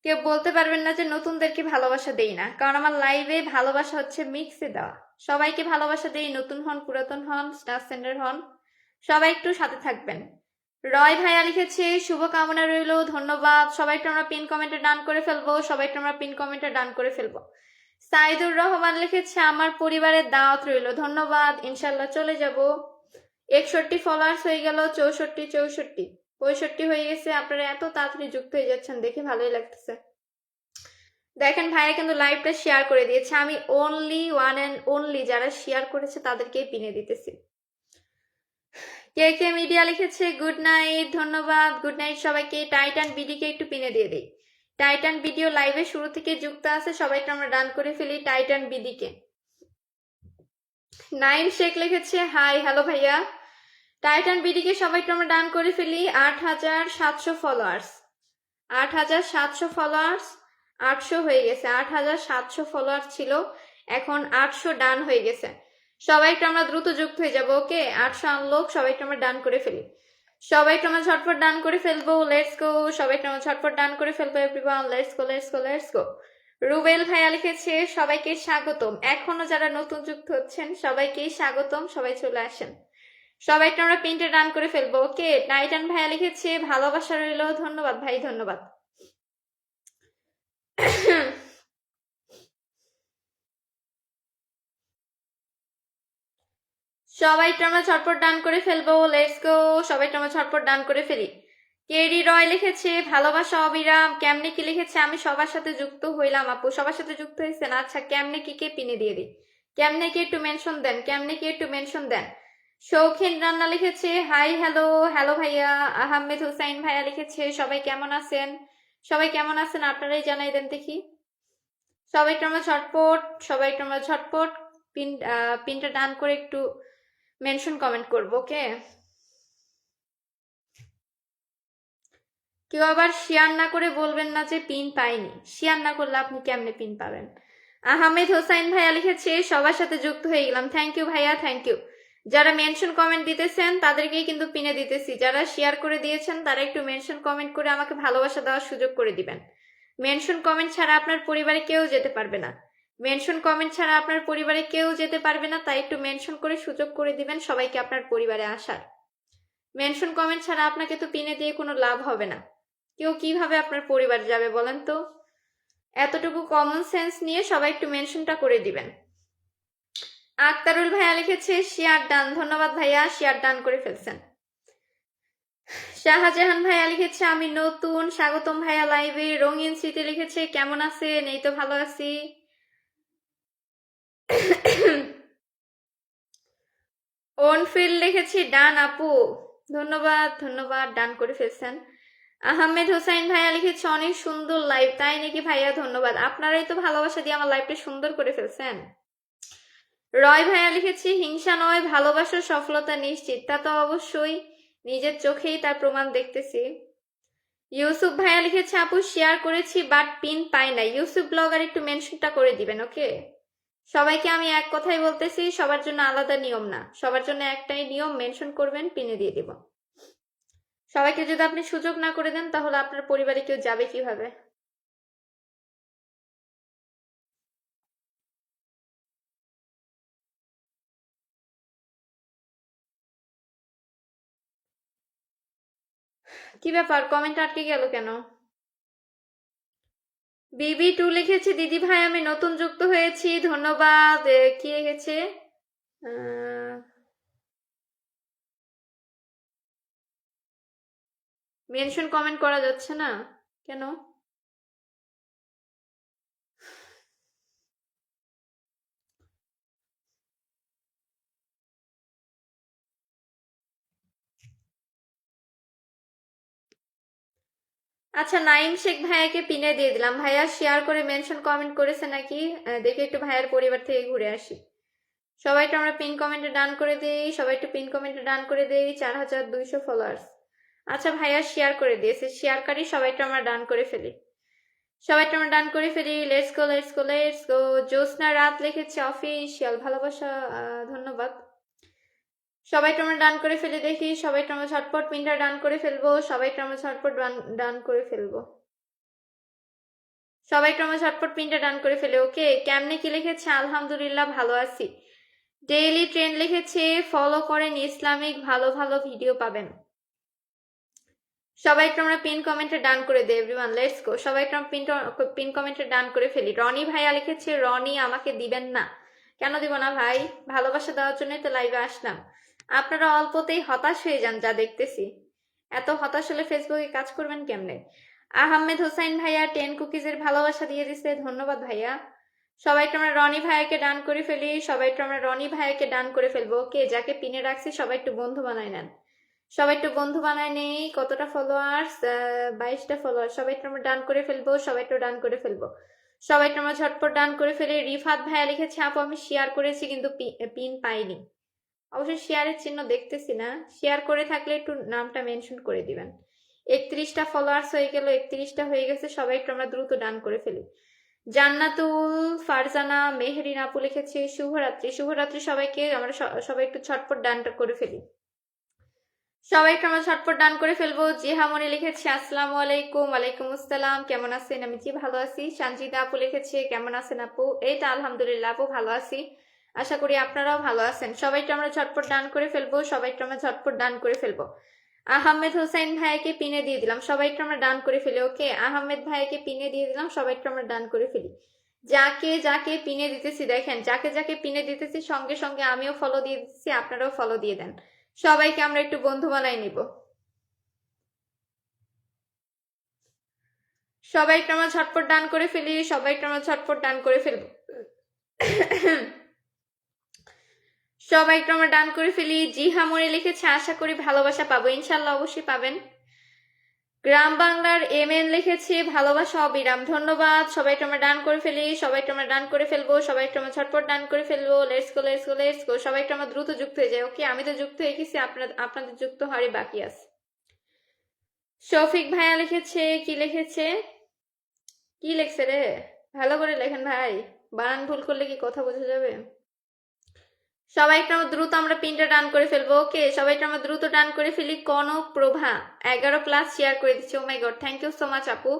কেউ বলতে পারবেন না যে নতুনদেরকে ভালোবাসা দেই না, কারণ আমার লাইভে ভালোবাসা হচ্ছে মিক্সে দেওয়া, সবাইকে ভালোবাসা দেই, নতুন হন পুরাতন হন স্টার সেন্ডার হন, সবাই একটু সাথে থাকবেন। রয় ভাইয়া লিখেছে শুভকামনা রইল, ধন্যবাদ। সবাই একটু আমরা পিন কমেন্টে ডান করে ফেলবো, সবাই একটু আমরা পিন কমেন্টে ডান করে ফেলবো। সাইদুর রহমান লিখেছে আমার পরিবারের দাওয়াত রইল, ধন্যবাদ, ইনশাল্লাহ চলে যাব। 61 ফলোয়ার্স হয়ে গেল, 64, 64, 65 হয়ে গেছে। আপনারা এত তাড়াতাড়ি যুক্ত হয়ে যাচ্ছেন দেখে ভালোই লাগতেছে। দেখেন ভাইয়া কিন্তু লাইভটা শেয়ার করে দিয়েছে, আমি অনলি ওয়ান অ্যান্ড অনলি যারা শেয়ার করেছে তাদেরকেই পিনে দিতেছি। কে কে মিডিয়া লিখেছে গুড নাইট, ধন্যবাদ, গুড নাইট সবাইকে। টাইটান বিডিকে একটু পিনে দিয়ে দিই। টাইটান ভিডিও লাইভে শুরু থেকে যুক্ত আছে, সবাইকে আমরা ডান করে ফেলি টাইটান বিডিকে। নাইম শেখ লিখেছে হাই, হ্যালো ভাইয়া। টাইটান বিডিকে সবাইকে আমরা ডান করে ফেলি। 8700 ফলোয়ার্স, 8700 ফলোয়ার্স, 800 হয়ে গেছে। 8700 ফলোয়ার্স ছিল, এখন 800 ডান হয়ে গেছে। সবাইকে আমরা দ্রুত যুক্ত হয়ে যাবো। ওকে, 800 আনলোক, সবাইকে আমরা ডান করে ফেলি, সবাইকে আমরা ঝটপট ডান করে ফেলবো। লেটস গো, সবাইকে আমরা ঝটপট ডান করে ফেলবো everyone, let's go let's go let's গো। রুবেল ভাইয়া লিখেছে সবাইকে স্বাগতম, এখনো যারা নতুন যুক্ত হচ্ছেন সবাইকেই স্বাগতম, সবাই চলে আসেন, সবাইকে আমরা পিনটা ডান করে ফেলবো। ওকে, টাইটান ভাইয়া লিখেছে ভালোবাসা রইল, ধন্যবাদ ভাই, ধন্যবাদ। সবাই একটু আমরা ঝটপট ডান করে ফেলবো, লেটস গো। সবাই একটু আমরা ঝটপট ডান করে ফেলি। কেডি রয় লিখেছে ভালোবাসা অবিরাম। কেমনে কি লিখেছে আমি সবার সাথে যুক্ত হইলাম আপু, সবার সাথে যুক্ত হয়েছেন। আচ্ছা কেমনে কি কে পিনে দিয়ে দিই, কেমনে কি একটু মেনশন দেন, কেমনে কি একটু মেনশন দেন। শৌখিন রান্না লিখেছে হাই হ্যালো, হ্যালো ভাইয়া। আহমেদ হুসাইন ভাইয়া লিখেছে সবাই কেমন আছেন, সবাই কেমন আছেন আপনারাই জানাই দেন দেখি। সবাই একটু আমরা ঝটপট, সবাই একটু আমরা ঝটপট পিনটা ডান করে একটু মেনশন কমেন্ট করবো, ওকে। কেউ আবার শেয়ার না করে বলবেন না যে পিন পাইনি, শেয়ার না করলে আপনি কেমনে পিন পাবেন। আহমেদ হোসাইন ভাইয়া লিখেছে সবার সাথে যুক্ত হয়ে গেলাম, থ্যাংক ইউ ভাইয়া, থ্যাংক ইউ। যারা মেনশন কমেন্ট দিতেছেন তাদেরকেই কিন্তু পিনে দিতেছি, যারা শেয়ার করে দিয়েছেন তারা একটু মেনশন কমেন্ট করে আমাকে ভালোবাসা দেওয়ার সুযোগ করে দিবেন। মেনশন কমেন্ট ছাড়া আপনার পরিবারে কেউ যেতে পারবে না, মেনশন কমেন্ট ছাড়া আপনার পরিবারে কেউ যেতে পারবে না, তাই একটু মেনশন করে সুযোগ করে দিবেন সবাইকে আপনার পরিবারে আসার। মেনশন কমেন্ট ছাড়া আপনাকে তো পিনে দিয়ে কোনো লাভ হবে না, কেউ কিভাবে আপনার পরিবার যাবে বলেন তো। এতটুকু কমন সেন্স নিয়ে সবাই একটু মেনশনটা করে দিবেন। আক্তারুল ভাইয়া লিখেছে শেয়ার ডান, ধন্যবাদ ভাইয়া, শেয়ার ডান করে ফেলছেন। শাহজাহান ভাইয়া লিখেছে আমি নতুন, স্বাগতম ভাইয়া লাইভে। রঙিন স্মৃতি লিখেছে কেমন আছেন, এই তো ভালো আছি। ওনফিল লিখেছি ডান আপু, ধন্যবাদ ধন্যবাদ, ডান করে ফেলছেন। আহমেদ হোসাইন ভাইয়া লিখেছে অনেক সুন্দর লাইভ, তাই নাকি ভাইয়া, ধন্যবাদ। আপনারাই তো ভালোবাসা দিয়ে আমার লাইভটা সুন্দর করে ফেলছেন। রয় ভাইয়া লিখেছি হিংসা নয় ভালোবাসার সফলতা নিশ্চিত, তা তো অবশ্যই, নিজের চোখেই তার প্রমাণ দেখতেছি। ইউসুফ ভাইয়া লিখেছে আপু শেয়ার করেছি বাট পিন পাই না। ইউসুফ ব্লগার একটু মেনশনটা করে দিবেন, ওকে। সবাইকে আমি এক কথাই বলতেছি, সবার জন্য আলাদা নিয়ম না, সবার জন্য একটাই নিয়ম, মেনশন করবেন, পিনে দিয়ে দিব। সবাইকে যদি আপনি সুযোগ না করে দেন তাহলে আপনার পরিবারে কেউ যাবে কিভাবে। কি ব্যাপার, কমেন্ট আটকে গেল কেন। বিবি টু লিখেছে দিদি ভাই আমি নতুন যুক্ত হয়েছি, ধন্যবাদ। কি লিখেছে মেনশন কমেন্ট করা যাচ্ছে না কেন। আচ্ছা নাইম শেখ ভাইয়াকে পিনে দিয়ে দিলাম, ভাইয়া শেয়ার করে মেনশন কমেন্ট করেছে নাকি দেখে একটু ভাইয়ার পরিবার থেকে ঘুরে আসি। সবাই একটু আমরা পিন কমেন্টে ডান করে দিই, সবাই একটু পিন কমেন্টে ডান করে দিই। 4200 ফলোয়ার্স। আচ্ছা ভাইয়া শেয়ার করে দিয়েছে, শেয়ারকারী সবাই একটু আমরা ডান করে ফেলি, সবাই একটু আমরা ডান করে ফেলি। Let's go let's go let's go. Jyotsna রাত লিখেছে অফিসিয়াল, ভালোবাসা, ধন্যবাদ। সবাই একটু আমরা ডান করে ফেলে দেখি, সবাই একটু আমরা ঝটপট পিনটা ডান করে ফেলবো, সবাই একটু আমরা ঝটপট ডান করে ফেলবো, সবাই একটু আমরা ঝটপট পিনটা ডান করে ফেলে, ওকে। কেমনে কি লিখেছে আলহামদুলিল্লাহ ভালো আছি। ডেইলি ট্রেন্ড লিখেছে ফলো করেন, ইসলামিক ভালো ভালো ভিডিও পাবেন। সবাই একটু আমরা পিন কমেন্টে ডান করে দেই এভরিওয়ান, লেটস গো। সবাই একটু আমরা পিন কমেন্টে ডান করে ফেলি। রনি ভাইয়া লিখেছে রনি আমাকে দিবেন না, কেন দিব না ভাই, ভালোবাসা দেওয়ার জন্যই তো লাইভে আসলাম। আপনারা অল্পতেই হতাশ হয়ে যান যা দেখতেছি, এত হতাশ হলে ফেসবুকে কাজ করবেন কেমনে। আহমেদ হোসাইন ভাইয়া 10 কুকিজের ভালোবাসা দিয়ে দিছে, ধন্যবাদ ভাইয়া। সবাই একটু আমরা রনি ভাইয়াকে ডান করে ফেলি, সবাই একটু আমরা রনি ভাইয়াকে ডান করে ফেলবো, ওকে। যাকে পিনে রাখছি সবাই একটু বন্ধু বানায় নেন, সবাই একটু বন্ধু বানায় নেই। কতটা ফলোয়ার্স, 22টা ফলোয়ার। সবাই একটু আমরা ডান করে ফেলবো, সবাই একটু ডান করে ফেলবো, সবাই একটু আমরা ঝটপট ডান করে ফেলি। রিফাত ভাইয়া লিখেছে আপু আমি শেয়ার করেছি কিন্তু পিন পাইনি। অবশ্যই শেয়ারের চিহ্ন দেখতেছি না, শেয়ার করে থাকলে একটু নামটা মেনশন করে দিবেন। 31টা ফলোয়ার্স হয়ে গেল, 31টা হয়ে গেছে, সবাই একটু আমরা দ্রুত ডান করে ফেলি। জান্নাতুল ফারজানা মেহরিন আপু লিখেছে শুভরাত্রি, শুভরাত্রি সবাইকে। আমরা সবাই একটু ছটপট ডানটা করে ফেলি, সবাই একটু আমরা ছটপট ডান করে ফেলবো। জিহামনি লিখেছে আসসালামু আলাইকুম। ওয়ালাইকুম আসসালাম, কেমন আছেন। আমি জি ভালো আছি। সঞ্জিতা আপু লিখেছে কেমন আছেন আপু, এই তো আলহামদুলিল্লাহ আপু ভালো আছি, আশা করি আপনারাও ভালো আছেন। সবাই একটু আমরা ঝটপট ডান করে ফেলবো, সবাই একটু আমরা ঝটপট ডান করে ফেলবো। আহমেদ হোসেন ভাইয়াকে পিনে দিয়ে দিলাম, সবাই একটু আমরা ডান করে ফেলি, ওকে। আহমেদ ভাইয়াকে পিনে দিয়ে দিলাম, সবাই একটু আমরা ডান করে ফেলি। যাকে যাকে পিনে দিতেছি দেখেন, যাকে যাকে পিনে দিতেছি সঙ্গে সঙ্গে আমিও ফলো দিয়ে দিতেছি, আপনারাও ফলো দিয়ে দেন। সবাইকে আমরা একটু বন্ধু বানাই নিব। সবাই একটু আমরা ঝটপট ডান করে ফেলি, সবাই একটু আমরা ঝটপট ডান করে ফেলবো। সবাই একটু আমরা ডান করে ফেলি। জিহা মনে লিখেছে আশা করি ভালোবাসা পাবো, ইনশাল্লাহ অবশ্যই পাবেন। গ্রাম বাংলার এমএন লিখেছে ভালোবাসা অবিরাম, ধন্যবাদ। সবাই একটু আমরা ডান করে ফেলি, সবাই একটু আমরা ডান করে ফেলবো, সবাই একটু আমরা ঝটপট ডান করে ফেলবো। Let's go let's go let's গো। সবাই একটু আমরা দ্রুত যুক্ত হয়ে যাই। ওকে, আমি তো যুক্ত হয়ে গেছি, আপনাদের যুক্ত হওয়ারই বাকি আছে। শফিক ভাইয়া লিখেছে, কি লিখেছে, কি লিখছে রে? ভালো করে লেখেন ভাই, বানান ভুল করলে কি কথা বোঝা যাবে? সবাই একটু আমরা দ্রুত আমরা পিনটা ডান করে ফেলবো। ওকে, সবাই একটু আমরা দ্রুত ডান করে ফেলি। কনক প্রভা 11+ শেয়ার করে দিচ্ছে। Oh my god, thank you so much আপু।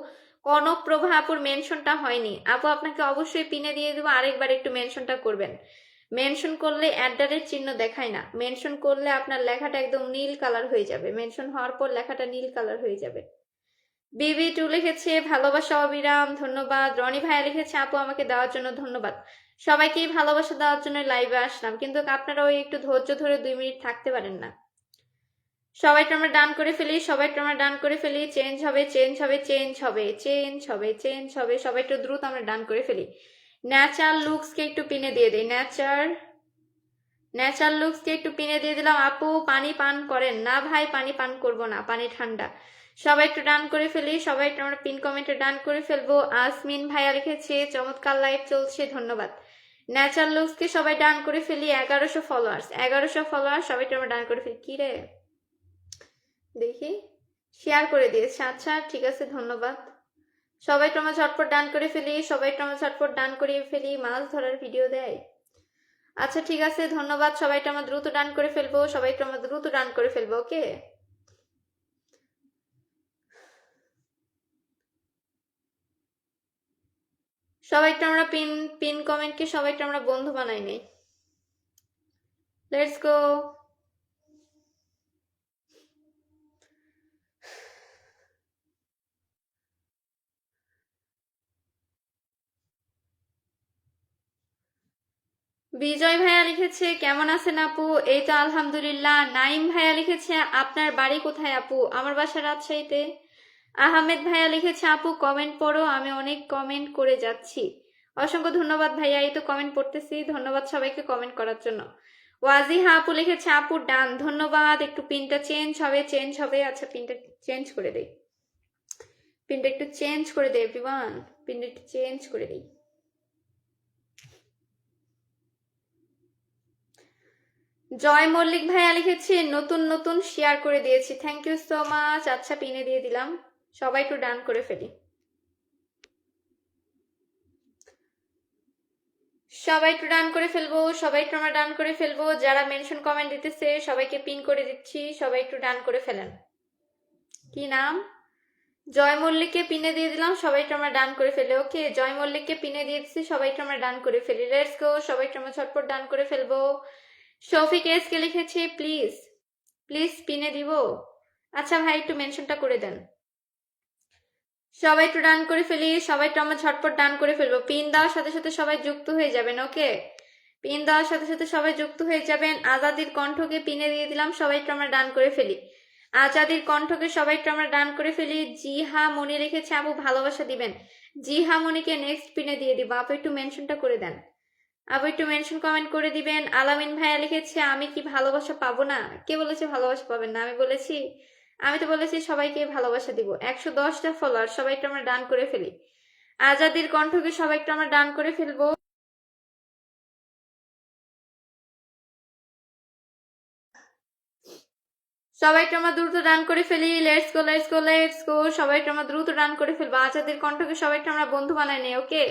কনক প্রভা আপুর মেনশনটা হয়নি আপু, আপনাকে অবশ্যই পিনে দিয়ে দেবো, আরেকবার একটু মেনশনটা করবেন। মেনশন করলে অ্যাডারের চিহ্ন দেখায় না, মেনশন করলে আপনার লেখাটা একদম নীল কালার হয়ে যাবে, মেনশন হওয়ার পর লেখাটা নীল কালার হয়ে যাবে। বিবি টু লিখেছে ভালোবাসা অবিরাম, ধন্যবাদ। রনি ভাইয়া লিখেছে আপু আমাকে দেওয়ার জন্য ধন্যবাদ। সবাইকেই ভালোবাসা দেওয়ার জন্য লাইভে আসলাম, কিন্তু আপনারা ওই একটু ধৈর্য ধরে 2 মিনিট থাকতে পারেন না। সবাই আমরা ডান করে ফেলি, সবাই আমরা ডান করে ফেলি। চেঞ্জ হবে চেঞ্জ হবে চেঞ্জ হবে চেঞ্জ হবে চেঞ্জ হবে। সবাই একটু দ্রুত আমরা ডান করে ফেলি। ন্যাচারাল লুকসকে একটু পিনে দিয়ে দিই। ন্যাচারাল লুকসকে একটু পিনে দিয়ে দিলাম। আপু পানি পান করেন না? ভাই পানি পান করব না, পানি ঠান্ডা। সবাই একটু ডান করে ফেলি, সবাই একটু আমরা পিন কমেন্টে ডান করে ফেলবো। আসমিন ভাইয়া লিখেছে চমৎকার লাইভ চলছে, ধন্যবাদ। ন্যাচারাল লুকসকে সবাই ডান করে ফেলি। 1100 ফলোয়ার্স, 1100 ফলোয়ার্স, সবাই একটু আমরা ডান করে ফেলি। কি রে দেখি, শেয়ার করে দিয়েছে, আচ্ছা ঠিক আছে, ধন্যবাদ। সবাই একটু আমরা ঝটপট ডান করে ফেলি, সবাই একটু আমরা ঝটপট ডান করিয়ে ফেলি। মাছ ধরার ভিডিও দেয়, আচ্ছা ঠিক আছে, ধন্যবাদ। সবাই একটু আমরা দ্রুত ডান করে ফেলবো, সবাই একটু আমরা দ্রুত ডান করে ফেলবো। ওকে, সবাই একটু আমরা পিন পিন কমেন্টকে সবাই একটু আমরা বন্ধু বানাই নেই। Let's go. বিজয় ভাইয়া লিখেছে কেমন আছেন আপু? এই তো আলহামদুলিল্লাহ। নাইম ভাইয়া লিখেছে আপনার বাড়ি কোথায় আপু? আমার বাসা রাজশাহীতে। আহমেদ ভাইয়া লিখেছে আপু কমেন্ট পড়ো, আমি অনেক কমেন্ট করে যাচ্ছি। অসংখ্য ধন্যবাদ ভাইয়া, এই তো কমেন্ট পড়তেছি, ধন্যবাদ সবাইকে কমেন্ট করার জন্য। ওয়াজিহা আপু লিখেছে আপু ডান, ধন্যবাদ। একটু পিনটা চেঞ্জ হবে চেঞ্জ হবে, আচ্ছা পিনটা চেঞ্জ করে দেই, পিনটা একটু চেঞ্জ করে দেই এভরিওয়ান, পিনটা একটু চেঞ্জ করে দেই। জয় মল্লিক ভাইয়া লিখেছে নতুন নতুন শেয়ার করে দিয়েছি, থ্যাংক ইউ সো মাচ। আচ্ছা পিনে দিয়ে দিলাম, সবাই একটু ডান করে ফেলি, সবাই একটু ডান করে ফেলবো, সবাই একটু আমরা ডান করে ফেলবো। যারা মেনশন কমেন্ট দিতেছে সবাইকে পিন করে দিচ্ছি, সবাই একটু ডান করে ফেলেন। কি নাম? জয় মল্লিককে পিনে দিয়ে দিলাম, সবাই একটু আমরা ডান করে ফেলে। ওকে, জয় মল্লিককে পিনে দিয়ে দিচ্ছি, সবাই একটু আমরা ডান করে ফেলি। লেটস গো, সবাই একটু আমরা ঝটপট ডান করে ফেলবো। শফিক এসকে লিখেছে প্লিজ প্লিজ পিনে দিব। আচ্ছা ভাই একটু মেনশনটা করে দেন। সবাই একটু ডান করে ফেলি, সবাই একটু আমরা ঝটপট ডান করে ফেলবো। পিন দেওয়ার সাথে সাথে সবাই যুক্ত হয়ে যাবেন। ওকে, পিন দেওয়ার সাথে সাথে সবাই যুক্ত হয়ে যাবেন। আজাদির কণ্ঠকে পিনে দিয়ে দিলাম, সবাই একটু আমরা ডান করে ফেলি। আজাদির কণ্ঠকে সবাই একটু আমরা ডান করে ফেলি। জি হা মনি লিখেছে আপু ভালোবাসা দিবেন। জি হা মনিকে নেক্সট পিনে দিয়ে দিব। আপু একটু মেনশনটা করে দেন, আপু একটু মেনশন কমেন্ট করে দিবেন। আলামিন ভাইয়া লিখেছে আমি কি ভালোবাসা পাবো না? কে বলেছে ভালোবাসা পাবেন না? আমি বলেছি? আমি তো বলেছি সবাইকে ভালোবাসা দিব। 110টা ফলোয়ার, সবাই একটু আমরা ডান করে ফেলি। আজাদির কণ্ঠকে সবাই একটু আমরা ডান করে ফেলবো। সবাই একটু আমরা দ্রুত ডান করে ফেলি। Let's go let's go let's গো। সবাই একটু আমরা দ্রুত ডান করে ফেলবো। আজাদির কণ্ঠকে সবাই একটু আমরা বন্ধু বানাই নেই। ওকে,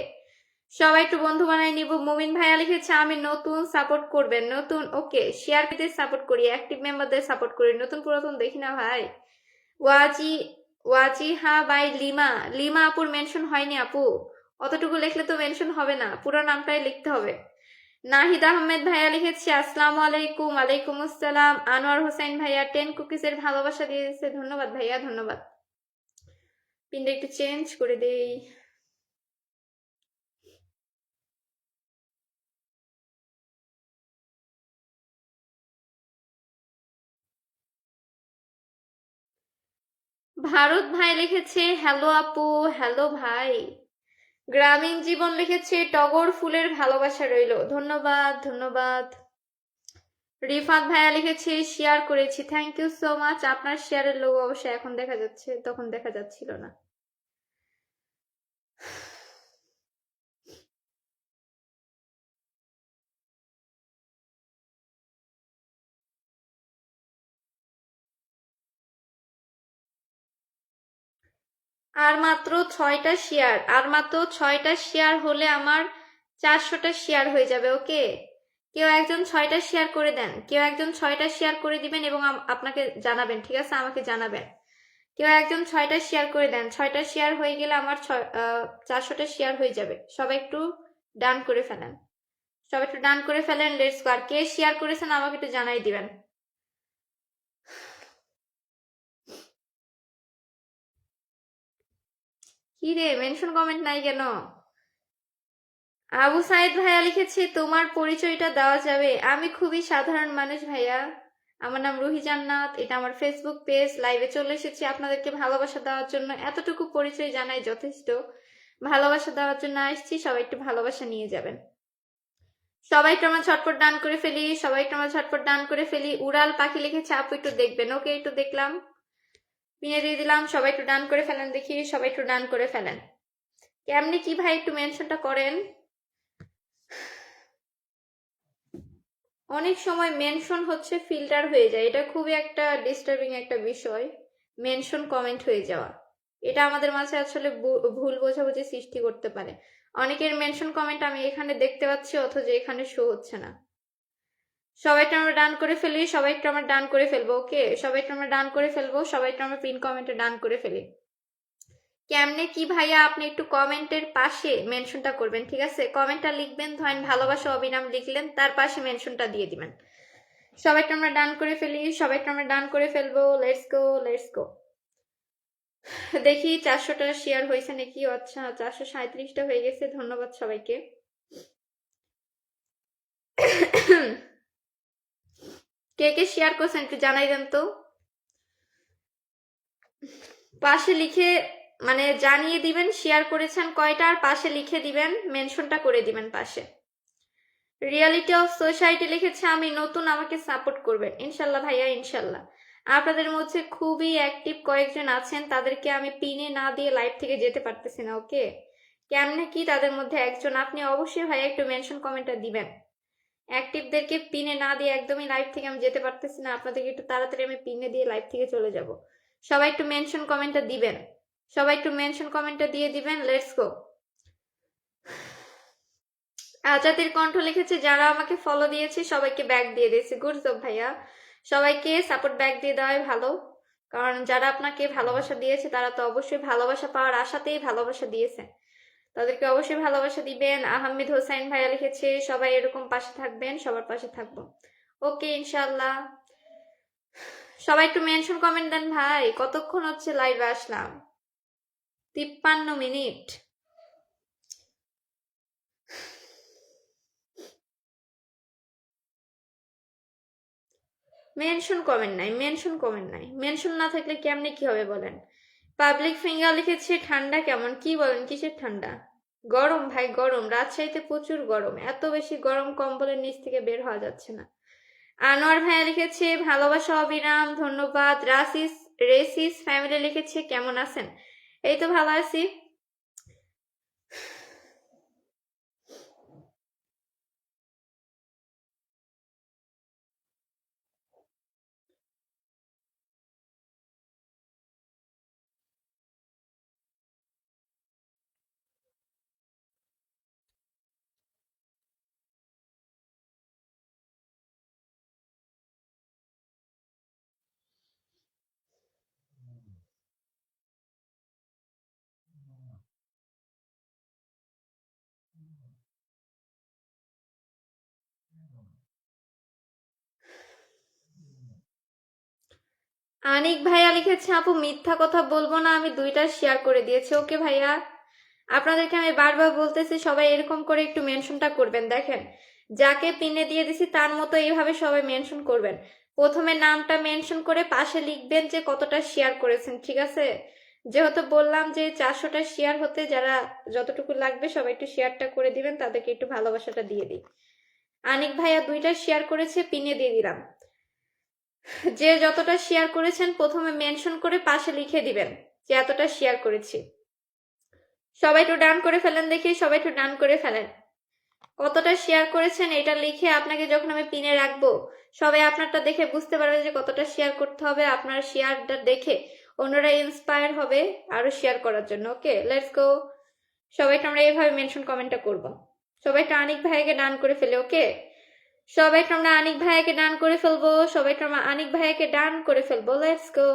সবাই একটু বন্ধু বানাই নিব। মুমিন ভাইয়া লিখেছে আমি নতুন, সাপোর্ট করবেন নতুন। ওকে, শেয়ার পেতে সাপোর্ট করি, অ্যাক্টিভ মেম্বারদের সাপোর্ট করি, নতুন পুরাতন দেখি না ভাই। ওয়াজি হা বাই লিমা, লিমা আপুর মেনশন হয়নি আপু, অতটুকু লিখলে তো মেনশন হবে না, পুরো নামটাই লিখতে হবে। নাহিদ আহমেদ ভাইয়া লিখেছে আসসালামু আলাইকুম। আলাইকুম আসসালাম। আনোয়ার হোসেন ভাইয়া 10 কুকিজের ভালোবাসা দিয়ে দিচ্ছে, ধন্যবাদ ভাইয়া, ধন্যবাদ। পিনটা একটু চেঞ্জ করে দেই। ভারত ভাই লিখেছে হ্যালো আপু, হ্যালো ভাই। গ্রামীণ জীবন লিখেছে টগর ফুলের ভালোবাসা রইল, ধন্যবাদ ধন্যবাদ। রিফাত ভাইয়া লিখেছে শেয়ার করেছি, থ্যাংক ইউ সো মাচ। আপনার শেয়ারের লোক অবশ্যই এখন দেখা যাচ্ছে, তখন দেখা যাচ্ছিল না। আর মাত্র 6টা শেয়ার, আর মাত্র 6টা শেয়ার হলে আমার 400টা শেয়ার হয়ে যাবে। ওকে, কেউ একজন 6টা শেয়ার করে দেন, কেউ একজন 6টা শেয়ার করে দিবেন এবং আপনাকে জানাবেন, ঠিক আছে? আমাকে জানাবেন। কেউ একজন 6টা শেয়ার করে দেন, 6টা শেয়ার হয়ে গেলে আমার 400টা শেয়ার হয়ে যাবে। সবাই একটু ডান করে ফেলেন, সবাই একটু ডান করে ফেলেন। Let's go. R K share করেছেন আমাকে একটু জানাই দিবেন। কি রে, মেনশন কমেন্ট নাই কেন? আবু সাইদ ভাইয়া লিখেছে তোমার পরিচয়টা দেওয়া যাবে? আমি খুবই সাধারণ মানুষ ভাইয়া, আমার নাম রুহি জান্নাত, এটা আমার ফেসবুক পেজ। লাইভে চলে এসেছি আপনাদেরকে ভালোবাসা দেওয়ার জন্য, এতটুকু পরিচয় জানাই যথেষ্ট। ভালোবাসা দেওয়ার জন্য আসছি, সবাই একটু ভালোবাসা নিয়ে যাবেন। সবাই একটু আমরা ঝটপট ডান করে ফেলি, সবাই একটু আমরা ঝটপট ডান করে ফেলি। উড়াল পাখি লিখেছে আপু একটু দেখবেন। ওকে, একটু দেখলাম, পিনে দিয়ে দিলাম। সবাই একটু ডান করে ফেলেন দেখি, সবাই একটু ডান করে ফেলেন। কেমনি কি ভাই একটু মেনশনটা করেন। অনেক সময় মেনশন হচ্ছে ফিল্টার হয়ে যায়, এটা খুবই একটা ডিস্টার্বিং একটা বিষয়, মেনশন কমেন্ট হয়ে যাওয়া। এটা আমাদের মাঝে আসলে ভুল বোঝাবুঝি সৃষ্টি করতে পারে। অনেকের মেনশন কমেন্ট আমি এখানে দেখতে পাচ্ছি অথচ এখানে শো হচ্ছে না। সবাইটা আমরা ডান করে ফেলি, সবাইটা আমরা ডান করে ফেলবো। ওকে, সবাইটা আমরা ডান করে ফেলবো, সবাইটা আমরা পিন কমেন্টে ডান করে ফেলি। কেমনে কি ভাইয়া, আপনি একটু কমেন্টের পাশে মেনশনটা করবেন, ঠিক আছে? কমেন্টটা লিখবেন, ধরেন ভালোবাসা অবিরাম লিখলেন, তার পাশে মেনশনটা দিয়ে দিবেন। সবাইটা আমরা ডান করে ফেলি, সবাইটা আমরা ডান করে ফেলবো। লেটস গো, লেটস গো। দেখি 400টা শেয়ার হয়েছে নাকি। আচ্ছা, 437টা হয়ে গেছে, ধন্যবাদ সবাইকে। কে কে শেয়ার করছেন একটু জানাই দেন তো, পাশে লিখে মানে জানিয়ে দিবেন শেয়ার করেছেন কয়টা, আর পাশে লিখে দিবেন, মেনশনটা করে দিবেন পাশে। রিয়ালিটি অফ সোসাইটি লিখেছে আমি নতুন, আমাকে সাপোর্ট করবেন। ইনশাল্লাহ ভাইয়া, ইনশাল্লাহ। আপনাদের মধ্যে খুবই অ্যাক্টিভ কয়েকজন আছেন, তাদেরকে আমি পিনে না দিয়ে লাইভ থেকে যেতে পারতেছি না। ওকে, কেমনে কি তাদের মধ্যে একজন আপনি অবশ্যই ভাইয়া একটু মেনশন কমেন্টটা দিবেন। অ্যাক্টিভদেরকে পিনে না দিয়ে একদমই লাইভ থেকে আমি যেতে পারতেছি না, আপনাদেরকে একটু তাড়াতাড়ি আমি পিনে দিয়ে লাইভ থেকে চলে যাব। সবাই একটু মেনশন কমেন্টটা দিবেন, সবাই একটু মেনশন কমেন্টটা দিয়ে দিবেন। Let's go. আজাদের কণ্ঠ লিখেছে যারা আমাকে ফলো দিয়েছে সবাইকে ব্যাক দিয়ে দিয়েছে। গুড জব ভাইয়া, সবাইকে সাপোর্ট ব্যাক দিয়ে দেওয়াই ভালো, কারণ যারা আপনাকে ভালোবাসা দিয়েছে তারা তো অবশ্যই ভালোবাসা পাওয়ার আশাতেই ভালোবাসা দিয়েছে, তাদেরকে অবশ্যই ভালোবাসা দিবেন। আহমেদ হোসাইন ভাইয়া লিখেছে সবাই এরকম পাশে থাকবেন, সবার পাশে থাকবো। ওকে, ইনশাল্লাহ। সবাই একটু মেনশন কমেন্ট দেন ভাই। কতক্ষণ হচ্ছে লাইভে আসলাম? 53 মিনিট। মেনশন কমেন্ট নাই, মেনশন কমেন্ট নাই, মেনশন না থাকলে কেমনে কি হবে বলেন? পাবলিক ফিঙ্গার লিখেছে ঠান্ডা কেমন? কি বলেন, কিসের ঠান্ডা? গরম ভাই, গরম। রাজশাহীতে প্রচুর গরম, এত বেশি গরম কম্বলের নিচ থেকে বের হওয়া যাচ্ছে না। আনোয়ার ভাইয়া লিখেছে ভালোবাসা অবিরাম, ধন্যবাদ। রেসিস ফ্যামিলি লিখেছে কেমন আছেন? এই তো ভালো আছি। আনিক ভাইয়া লিখেছে আপু মিথ্যা কথা বলবো না, আমি 2টা শেয়ার করে দিয়েছি। ওকে ভাইয়া, আপনাদেরকে আমি বারবার বলতেছি সবাই এরকম করে একটু মেনশনটা করবেন। দেখেন যাকে পিনে দিয়ে দিছি তার মতো এইভাবে সবাই মেনশন করবেন। প্রথমে নামটা মেনশন করে পাশে লিখবেন যে কতটা শেয়ার করেছেন, ঠিক আছে? যেহেতু বললাম যে 400টা শেয়ার হতে যারা যতটুকু লাগবে সবাই একটু শেয়ারটা করে দিবেন, তাদেরকে একটু ভালোবাসাটা দিয়ে দিই। আনিক ভাইয়া 2টা শেয়ার করেছে, পিনে দিয়ে দিলাম। যে যতটা শেয়ার করেছেন প্রথমে মেনশন করে পাশে লিখে দিবেন যে এতটা শেয়ার করেছি। সবাই একটু ডান করে ফেলেন, দেখি সবাই একটু ডান করে ফেলেন। কতটা শেয়ার করেছেন এটা লিখে আপনাকে যখন আমি পিনে রাখবো সবাই আপনারটা দেখে বুঝতে পারবে যে কতটা শেয়ার করতে হবে। আপনার শেয়ারটা দেখে অন্যরা ইন্সপায়ার হবে আরো শেয়ার করার জন্য। ওকে, লেটস গো। সবাইকে আমরা এইভাবে মেনশন কমেন্টটা করব। সবাইটা আনিক ভাইকে ডান করে ফেলে। ওকে, সবাইকে আমরা আনিক ভাইকে ডান করে ফেলবো। সবাইকে আমরা আনিক ভাইকে ডান করে ফেলবো। Let's go.